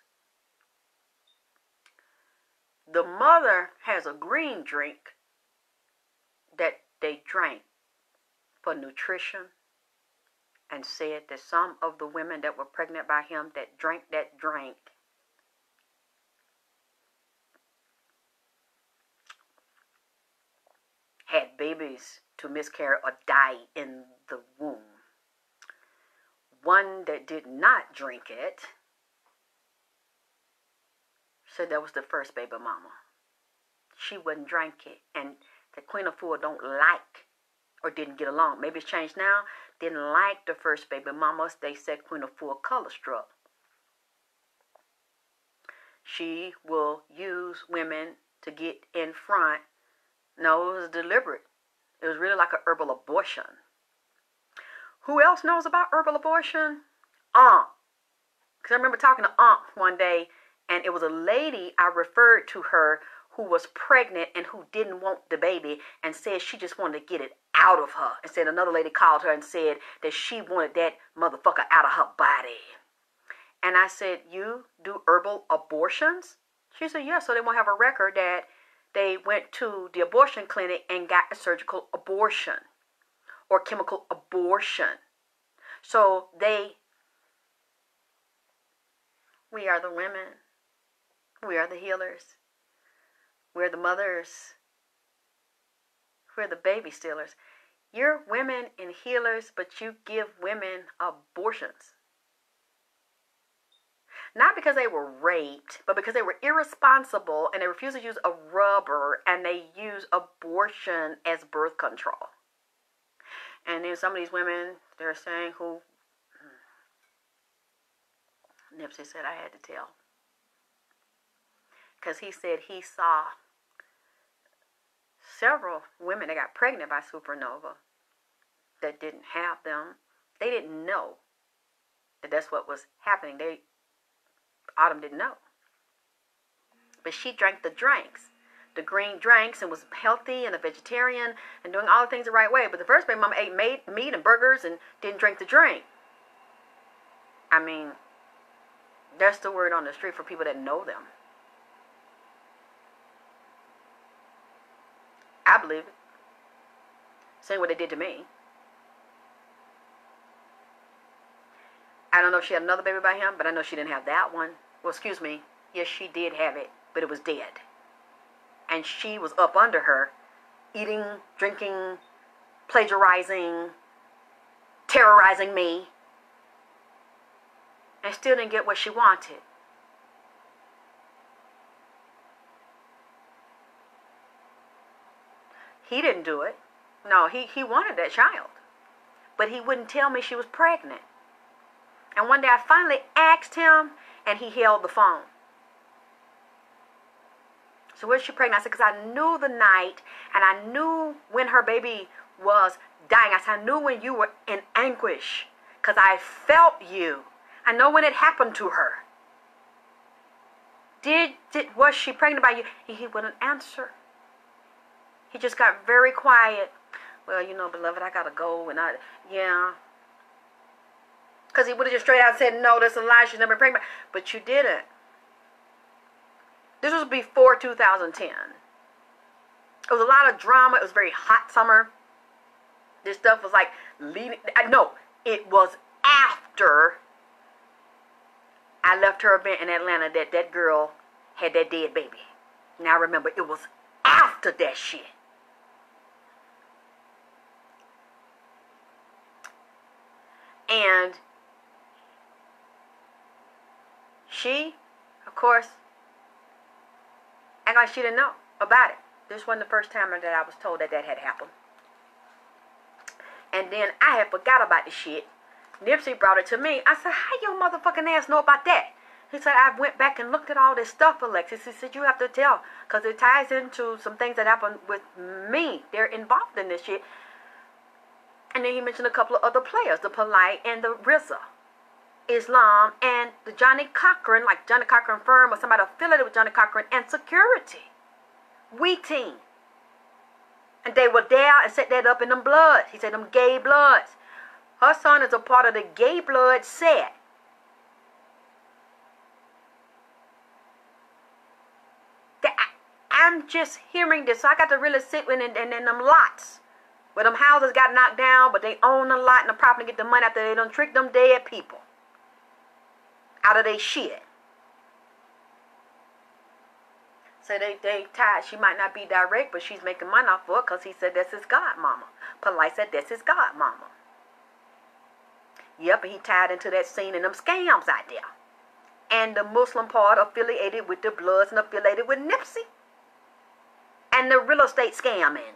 the mother has a green drink that they drank for nutrition, and said that some of the women that were pregnant by him that drank that drink had babies to miscarry or die in the womb. One that did not drink it said that was the first baby mama. She wouldn't drink it, and the Queen Afua don't like or didn't get along. Maybe it's changed now. Didn't like the first baby mamas. They said Queen Afua color struck. She will use women to get in front. No, it was deliberate. It was really like an herbal abortion. Who else knows about herbal abortion? Because I remember talking to Aunt one day, and it was a lady, I referred to her, who was pregnant and who didn't want the baby and said she just wanted to get it out of her. And said another lady called her and said that she wanted that motherfucker out of her body. And I said, you do herbal abortions? She said, yeah, so they won't have a record that they went to the abortion clinic and got a surgical abortion or chemical abortion. So we are the women. We are the healers. We're the mothers. We're the baby stealers. You're women and healers, but you give women abortions. Not because they were raped, but because they were irresponsible and they refused to use a rubber and they use abortion as birth control. And then some of these women, they're saying who Nipsey said I had to tell. Because he said he saw several women that got pregnant by Supernova that didn't have them. They didn't know that that's what was happening. Autumn didn't know. But she drank the drinks. The green drinks and was healthy and a vegetarian and doing all the things the right way. But the first baby mama ate meat and burgers and didn't drink the drink. I mean, that's the word on the street for people that know them. I believe it. Saying what they did to me. I don't know if she had another baby by him, but I know she didn't have that one. Well, excuse me. Yes, she did have it, but it was dead. And she was up under her, eating, drinking, plagiarizing, terrorizing me, and still didn't get what she wanted. He didn't do it. No, he wanted that child. But he wouldn't tell me she was pregnant. And one day I finally asked him, and he held the phone. So was she pregnant? I said, because I knew the night, and I knew when her baby was dying. I said, I knew when you were in anguish, because I felt you. I know when it happened to her. Was she pregnant by you? He wouldn't answer. He just got very quiet. Well, you know, beloved, I gotta go, and yeah. Because he would have just straight out said, no, that's a lie, she's never been pregnant. But you didn't. This was before 2010. It was a lot of drama. It was a very hot summer. This stuff was like leading. No, it was after I left her event in Atlanta that girl had that dead baby. Now remember, it was after that shit. And she, of course, acted like she didn't know about it. This wasn't the first time that I was told that had happened. And then I had forgot about the shit. Nipsey brought it to me. I said, how your motherfucking ass know about that? He said, I went back and looked at all this stuff, Alexis. He said, you have to tell, because it ties into some things that happened with me. They're involved in this shit. And then he mentioned a couple of other players, the Polite and the RZA, Islam, and the Johnny Cochran, like Johnny Cochran firm or somebody affiliated with Johnny Cochran, and security. We team. And they were there and set that up in them bloods. He said them gay bloods. Her son is a part of the gay blood set. I'm just hearing this. So I got to really sit in them lots. Where them houses got knocked down, but they own a lot and the property to get the money after they done trick them dead people out of their shit. So they tied. She might not be direct, but she's making money off of it because he said that's his godmama. Polite said that's his godmama. Yep, and he tied into that scene and them scams out there. And the Muslim part affiliated with the Bloods and affiliated with Nipsey. And the real estate scamming.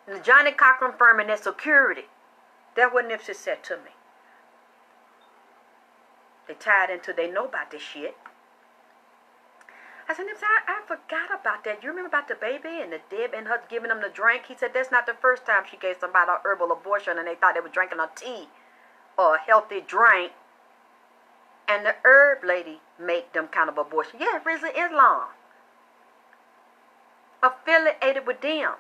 And the Johnny Cochran firm and their security. That's what Nipsey said to me. They tied into, they know about this shit. I said, Nipsey, I forgot about that. You remember about the baby and the Deb and her giving them the drink? He said, that's not the first time she gave somebody an herbal abortion and they thought they were drinking a tea or a healthy drink. And the herb lady made them kind of abortion. Yeah, RZA Islam. affiliated with them.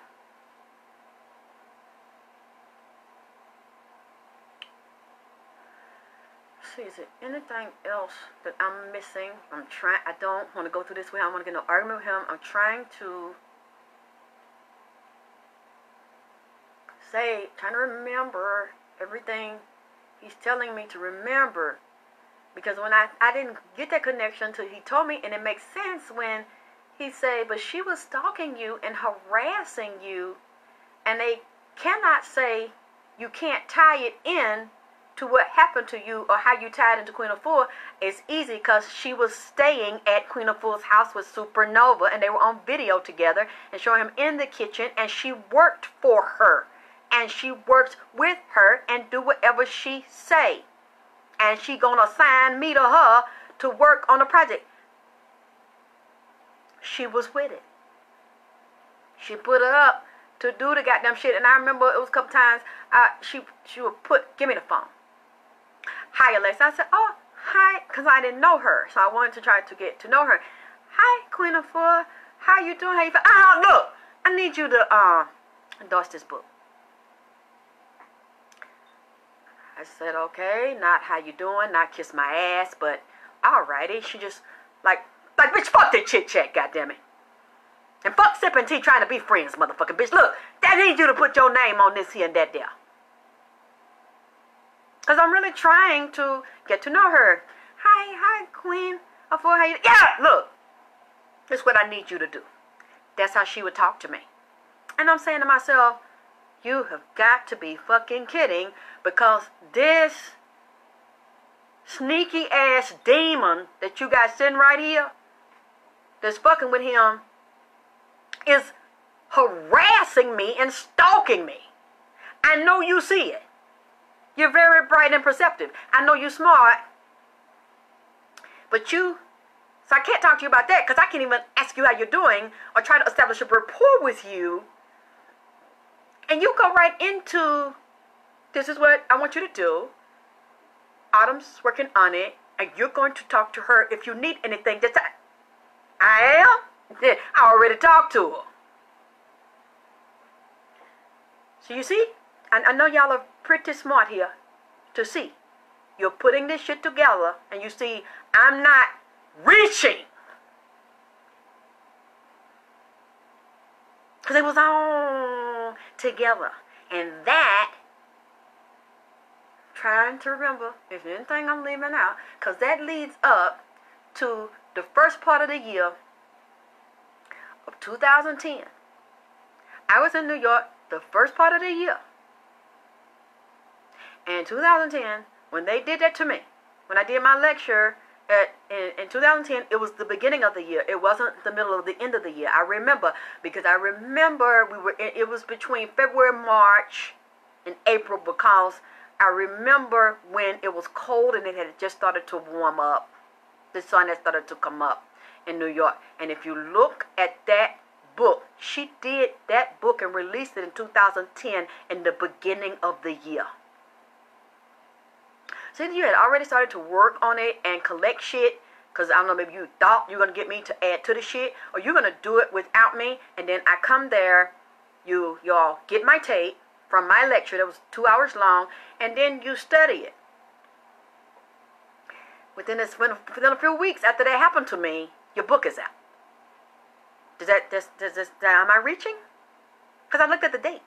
See, is there anything else that I'm missing? I don't want to go through this way. I don't want to get no argument with him. I'm trying to trying to remember everything he's telling me to remember. Because when I didn't get that connection until he told me, and it makes sense when he said, but she was stalking you and harassing you, and they cannot say you can't tie it in to what happened to you or how you tied into Queen Afua. It's easy because she was staying at Queen Afua's house with Supernova, and they were on video together and showing him in the kitchen, and she worked for her, and she worked with her and do whatever she say, and she gonna assign me to her to work on the project. She was with it. She put her up to do the goddamn shit. And I remember it was a couple times she would give me the phone. Hi, Alexa. I said, oh, hi, because I didn't know her. So I wanted to try to get to know her. Hi, Queen Afua. How you doing? How you feel? Look, I need you to endorse this book. I said, okay, not how you doing, not kiss my ass, but alrighty. She just, like, bitch, fuck that chit-chat, goddammit. And fuck sipping tea trying to be friends, motherfucking bitch. Look, I need you to put your name on this here and that there. Because I'm really trying to get to know her. Hi, Queen Afua, how you... Yeah, look. This is what I need you to do. That's how she would talk to me. And I'm saying to myself, you have got to be fucking kidding, because this sneaky ass demon that you got sitting right here that's fucking with him is harassing me and stalking me. I know you see it. You're very bright and perceptive. I know you're smart. But so I can't talk to you about that, because I can't even ask you how you're doing or try to establish a rapport with you. And you go right into, this is what I want you to do. Autumn's working on it, and you're going to talk to her if you need anything. I am? Yeah, I already talked to her. So you see, I know y'all are pretty smart here to see. You're putting this shit together, and you see, I'm not reaching. Because it was all together. And that, trying to remember if there's anything I'm leaving out, because that leads up to the first part of the year of 2010. I was in New York the first part of the year. And in 2010, when they did that to me, when I did my lecture in 2010, it was the beginning of the year. It wasn't the middle of the end of the year. I remember, because I remember it was between February, March, and April, because I remember when it was cold and it had just started to warm up. The sun had started to come up in New York. And if you look at that book, she did that book and released it in 2010 in the beginning of the year. So you had already started to work on it and collect shit, because I don't know, maybe you thought you were going to get me to add to the shit, or you're going to do it without me, and then I come there, y'all get my tape from my lecture that was 2 hours long, and then you study it. Within a few weeks after that happened to me, your book is out. Am I reaching? Because I looked at the date,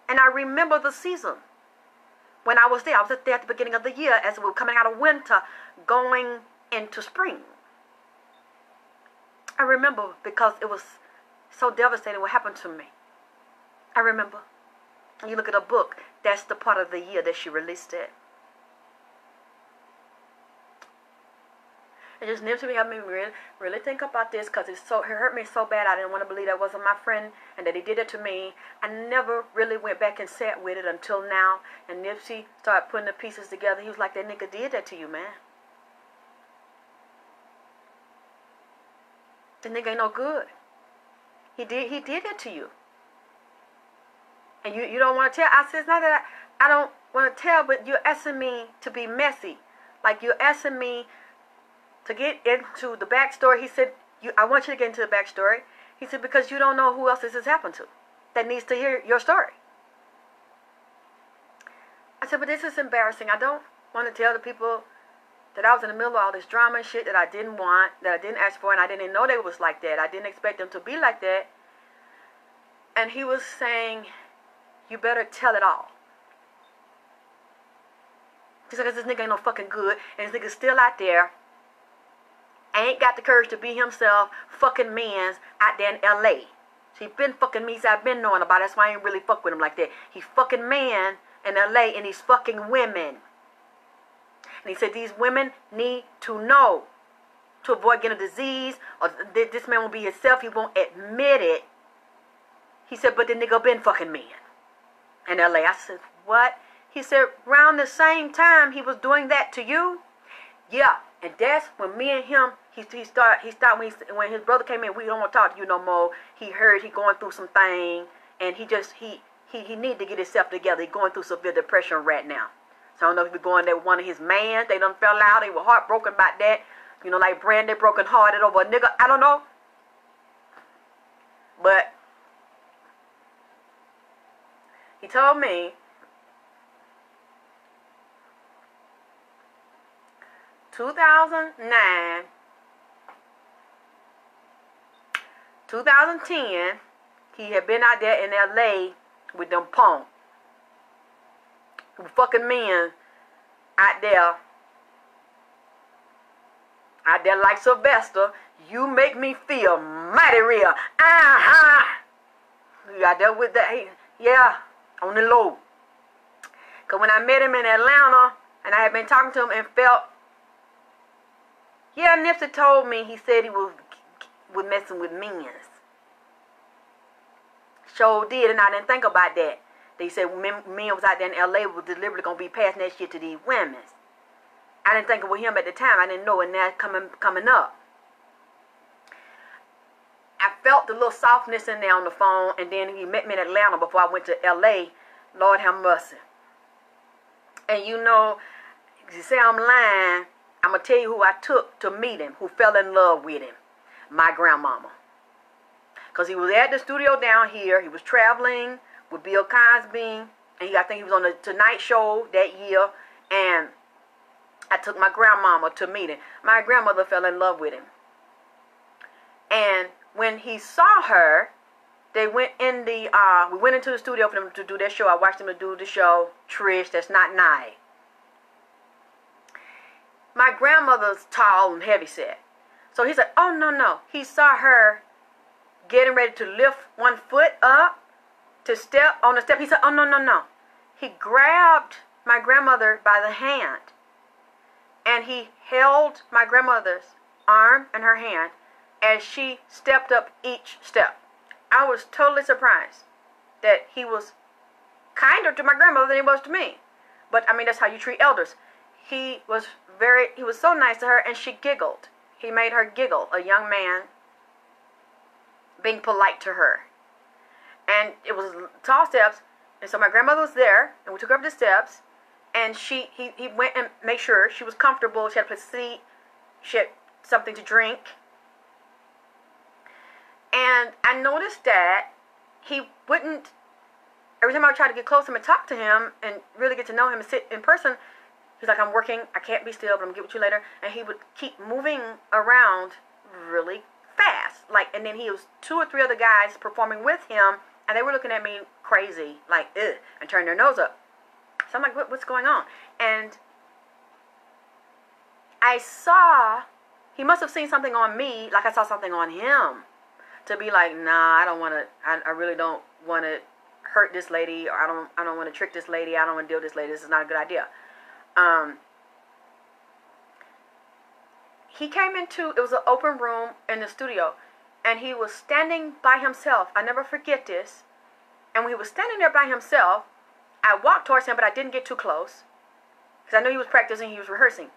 and I remember the season. When I was there at the beginning of the year, as we were coming out of winter, going into spring. I remember, because it was so devastating what happened to me. I remember. And you look at a book, that's the part of the year that she released it. It just Nipsey helped me really think about this, because it hurt me so bad. I didn't want to believe that wasn't my friend and that he did it to me. I never really went back and sat with it until now. And Nipsey started putting the pieces together. He was like, that nigga did that to you, man. The nigga ain't no good. He did that to you. And you don't want to tell. I said, it's not that I don't want to tell, but you're asking me to be messy. Like, you're asking me to get into the backstory. He said, I want you to get into the backstory. He said, because you don't know who else this has happened to that needs to hear your story. I said, but this is embarrassing. I don't want to tell the people that I was in the middle of all this drama and shit that I didn't want, that I didn't ask for, and I didn't know they was like that. I didn't expect them to be like that. And he was saying, you better tell it all. He said, because this nigga ain't no fucking good, and this nigga's still out there, ain't got the courage to be himself, fucking men's out there in L.A. So he been fucking me, so I've been knowing about it. That's why I ain't really fuck with him like that. He fucking man in L.A. and he's fucking women. And he said these women need to know to avoid getting a disease, or this man won't be himself. He won't admit it. He said, but the nigga been fucking men in L.A. I said, what? He said, around the same time he was doing that to you? Yeah. And that's when me and him, he started when his brother came in, we don't want to talk to you no more. He heard he going through some thing, and he need to get himself together. He going through severe depression right now. So I don't know if he going there with one of his mans. They done fell out. They were heartbroken about that. You know, like Brandy broken hearted over a nigga. I don't know. But he told me 2009, 2010, he had been out there in L.A. with them punks. Fucking men out there like Sylvester. You make me feel mighty real. You out there with that, yeah, on the low. Because when I met him in Atlanta, and I had been talking to him and felt, yeah, Nipsey told me, he said he was messing with men's. Sure did, and I didn't think about that. They said men was out there in L.A. was deliberately going to be passing that shit to these women. I didn't think it was him at the time. I didn't know, and now it's coming up. I felt the little softness in there on the phone, and then he met me in Atlanta before I went to L.A. Lord have mercy. And you know, you say I'm lying, I'm going to tell you who I took to meet him, who fell in love with him. My grandmama. Because he was at the studio down here. He was traveling with Bill Cosby. And I think he was on the Tonight Show that year. And I took my grandmama to meet him. My grandmother fell in love with him. And when he saw her, they went in the, we went into the studio for them to do their show. I watched them to do the show, Trish, that's not Nye. My grandmother's tall and heavy set. So he said, oh, no. He saw her getting ready to lift one foot up to step on the step. He said, oh, no. He grabbed my grandmother by the hand. And he held my grandmother's arm and her hand as she stepped up each step. I was totally surprised that he was kinder to my grandmother than he was to me. But, I mean, that's how you treat elders. He was so nice to her, and she giggled. He made her giggle, a young man being polite to her. And it was tall steps, and so my grandmother was there, and we took her up the steps, and he went and made sure she was comfortable. She had a place to sit. She had something to drink. And I noticed that he wouldn't, every time I tried to get close to him and talk to him and really get to know him and sit in person, he's like, I'm working, I can't be still, but I'm going to get with you later. And he would keep moving around really fast. And then he was 2 or 3 other guys performing with him, and they were looking at me crazy, like, ugh, and turning their nose up. So I'm like, what's going on? And I saw, he must have seen something on me, like I saw something on him, to be like, nah, I really don't want to hurt this lady, or I don't want to trick this lady, I don't want to deal with this lady, this is not a good idea. He came into, it was an open room in the studio, and he was standing by himself. I never forget this. And when he was standing there by himself, I walked towards him, but I didn't get too close, because I knew he was practicing, he was rehearsing.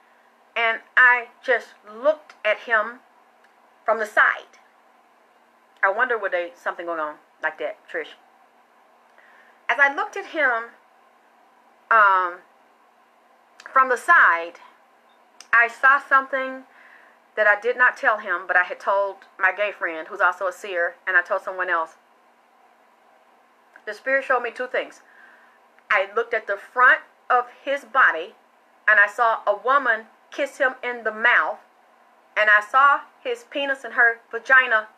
And I just looked at him from the side. I wonder was there something going on like that, Trish. As I looked at him from the side, I saw something that I did not tell him, but I had told my gay friend, who's also a seer, and I told someone else. The Spirit showed me two things. I looked at the front of his body, and I saw a woman kiss him in the mouth, and I saw his penis and her vagina.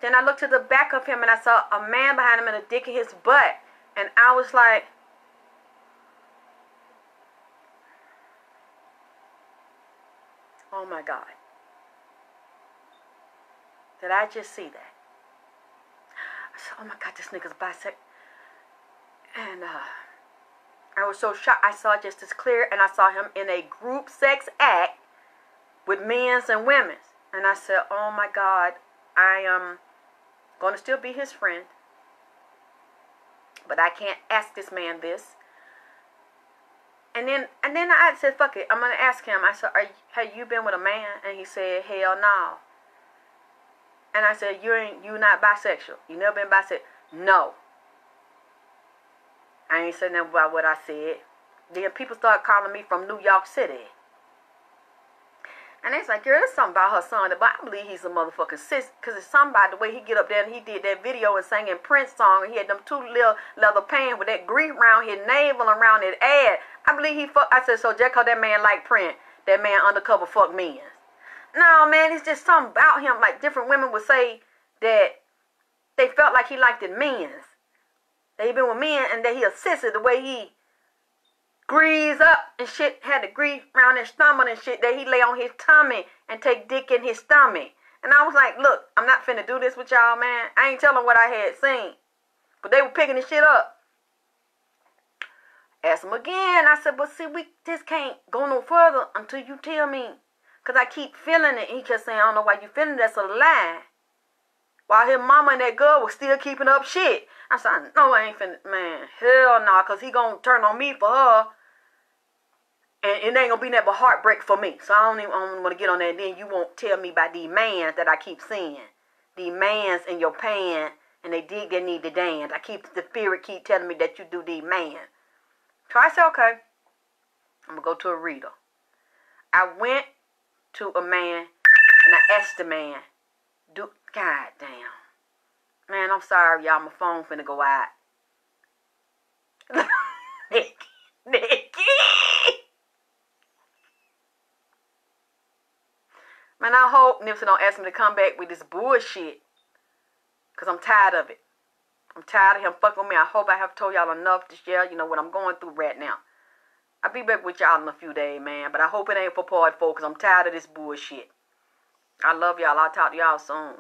Then I looked to the back of him, and I saw a man behind him and a dick in his butt, and I was like, oh my God. Did I just see that? I said, oh my God, this nigga's bisexual. And I was so shocked. I saw it just as clear, and I saw him in a group sex act with men's and women's. And I said, oh my God, I am going to still be his friend, but I can't ask this man this. And then I said, fuck it, I'm going to ask him. I said, have you been with a man? And he said, hell no. And I said, you not bisexual? You never been bisexual? No. I ain't saying nothing about what I said. Then people started calling me from New York City. And they was like, girl, there's something about her son, but I believe he's a motherfucking sis. Because it's something about the way he get up there and he did that video and sang in Prince song. And he had them two little leather pants with that grease around his navel and around his ass. I believe he fuck. I said, so just because that man like Prince, that man undercover fuck men. No, man, it's just something about him. Like different women would say that they felt like he liked it men's. That he been with men and that he assisted the way he grease up and shit, had the grease around his stomach and shit, that he lay on his tummy and take dick in his stomach. And I was like, look, I'm not finna do this with y'all, man. I ain't telling what I had seen. But they were picking this shit up. Asked him again. I said, but see, we just can't go no further until you tell me. Because I keep feeling it. He kept saying, I don't know why you feeling that's a lie. While his mama and that girl was still keeping up shit. I said, no, I ain't finna, man, hell no, because he gonna turn on me for her. And it ain't gonna be nothing but heartbreak for me. So I don't want to get on that. And then you won't tell me about these mans that I keep seeing. These mans in your pants, and they dig their need to dance. The spirit keep telling me that you do these mans. So I said, okay, I'm gonna go to a reader. I went to a man, and I asked the man, God damn. Man, I'm sorry, y'all. My phone finna go out. Nikki. Man, I hope Nipsey don't ask me to come back with this bullshit. Because I'm tired of it. I'm tired of him fucking with me. I hope I have told y'all enough to share, what I'm going through right now. I'll be back with y'all in a few days, man. But I hope it ain't for part 4 because I'm tired of this bullshit. I love y'all. I'll talk to y'all soon.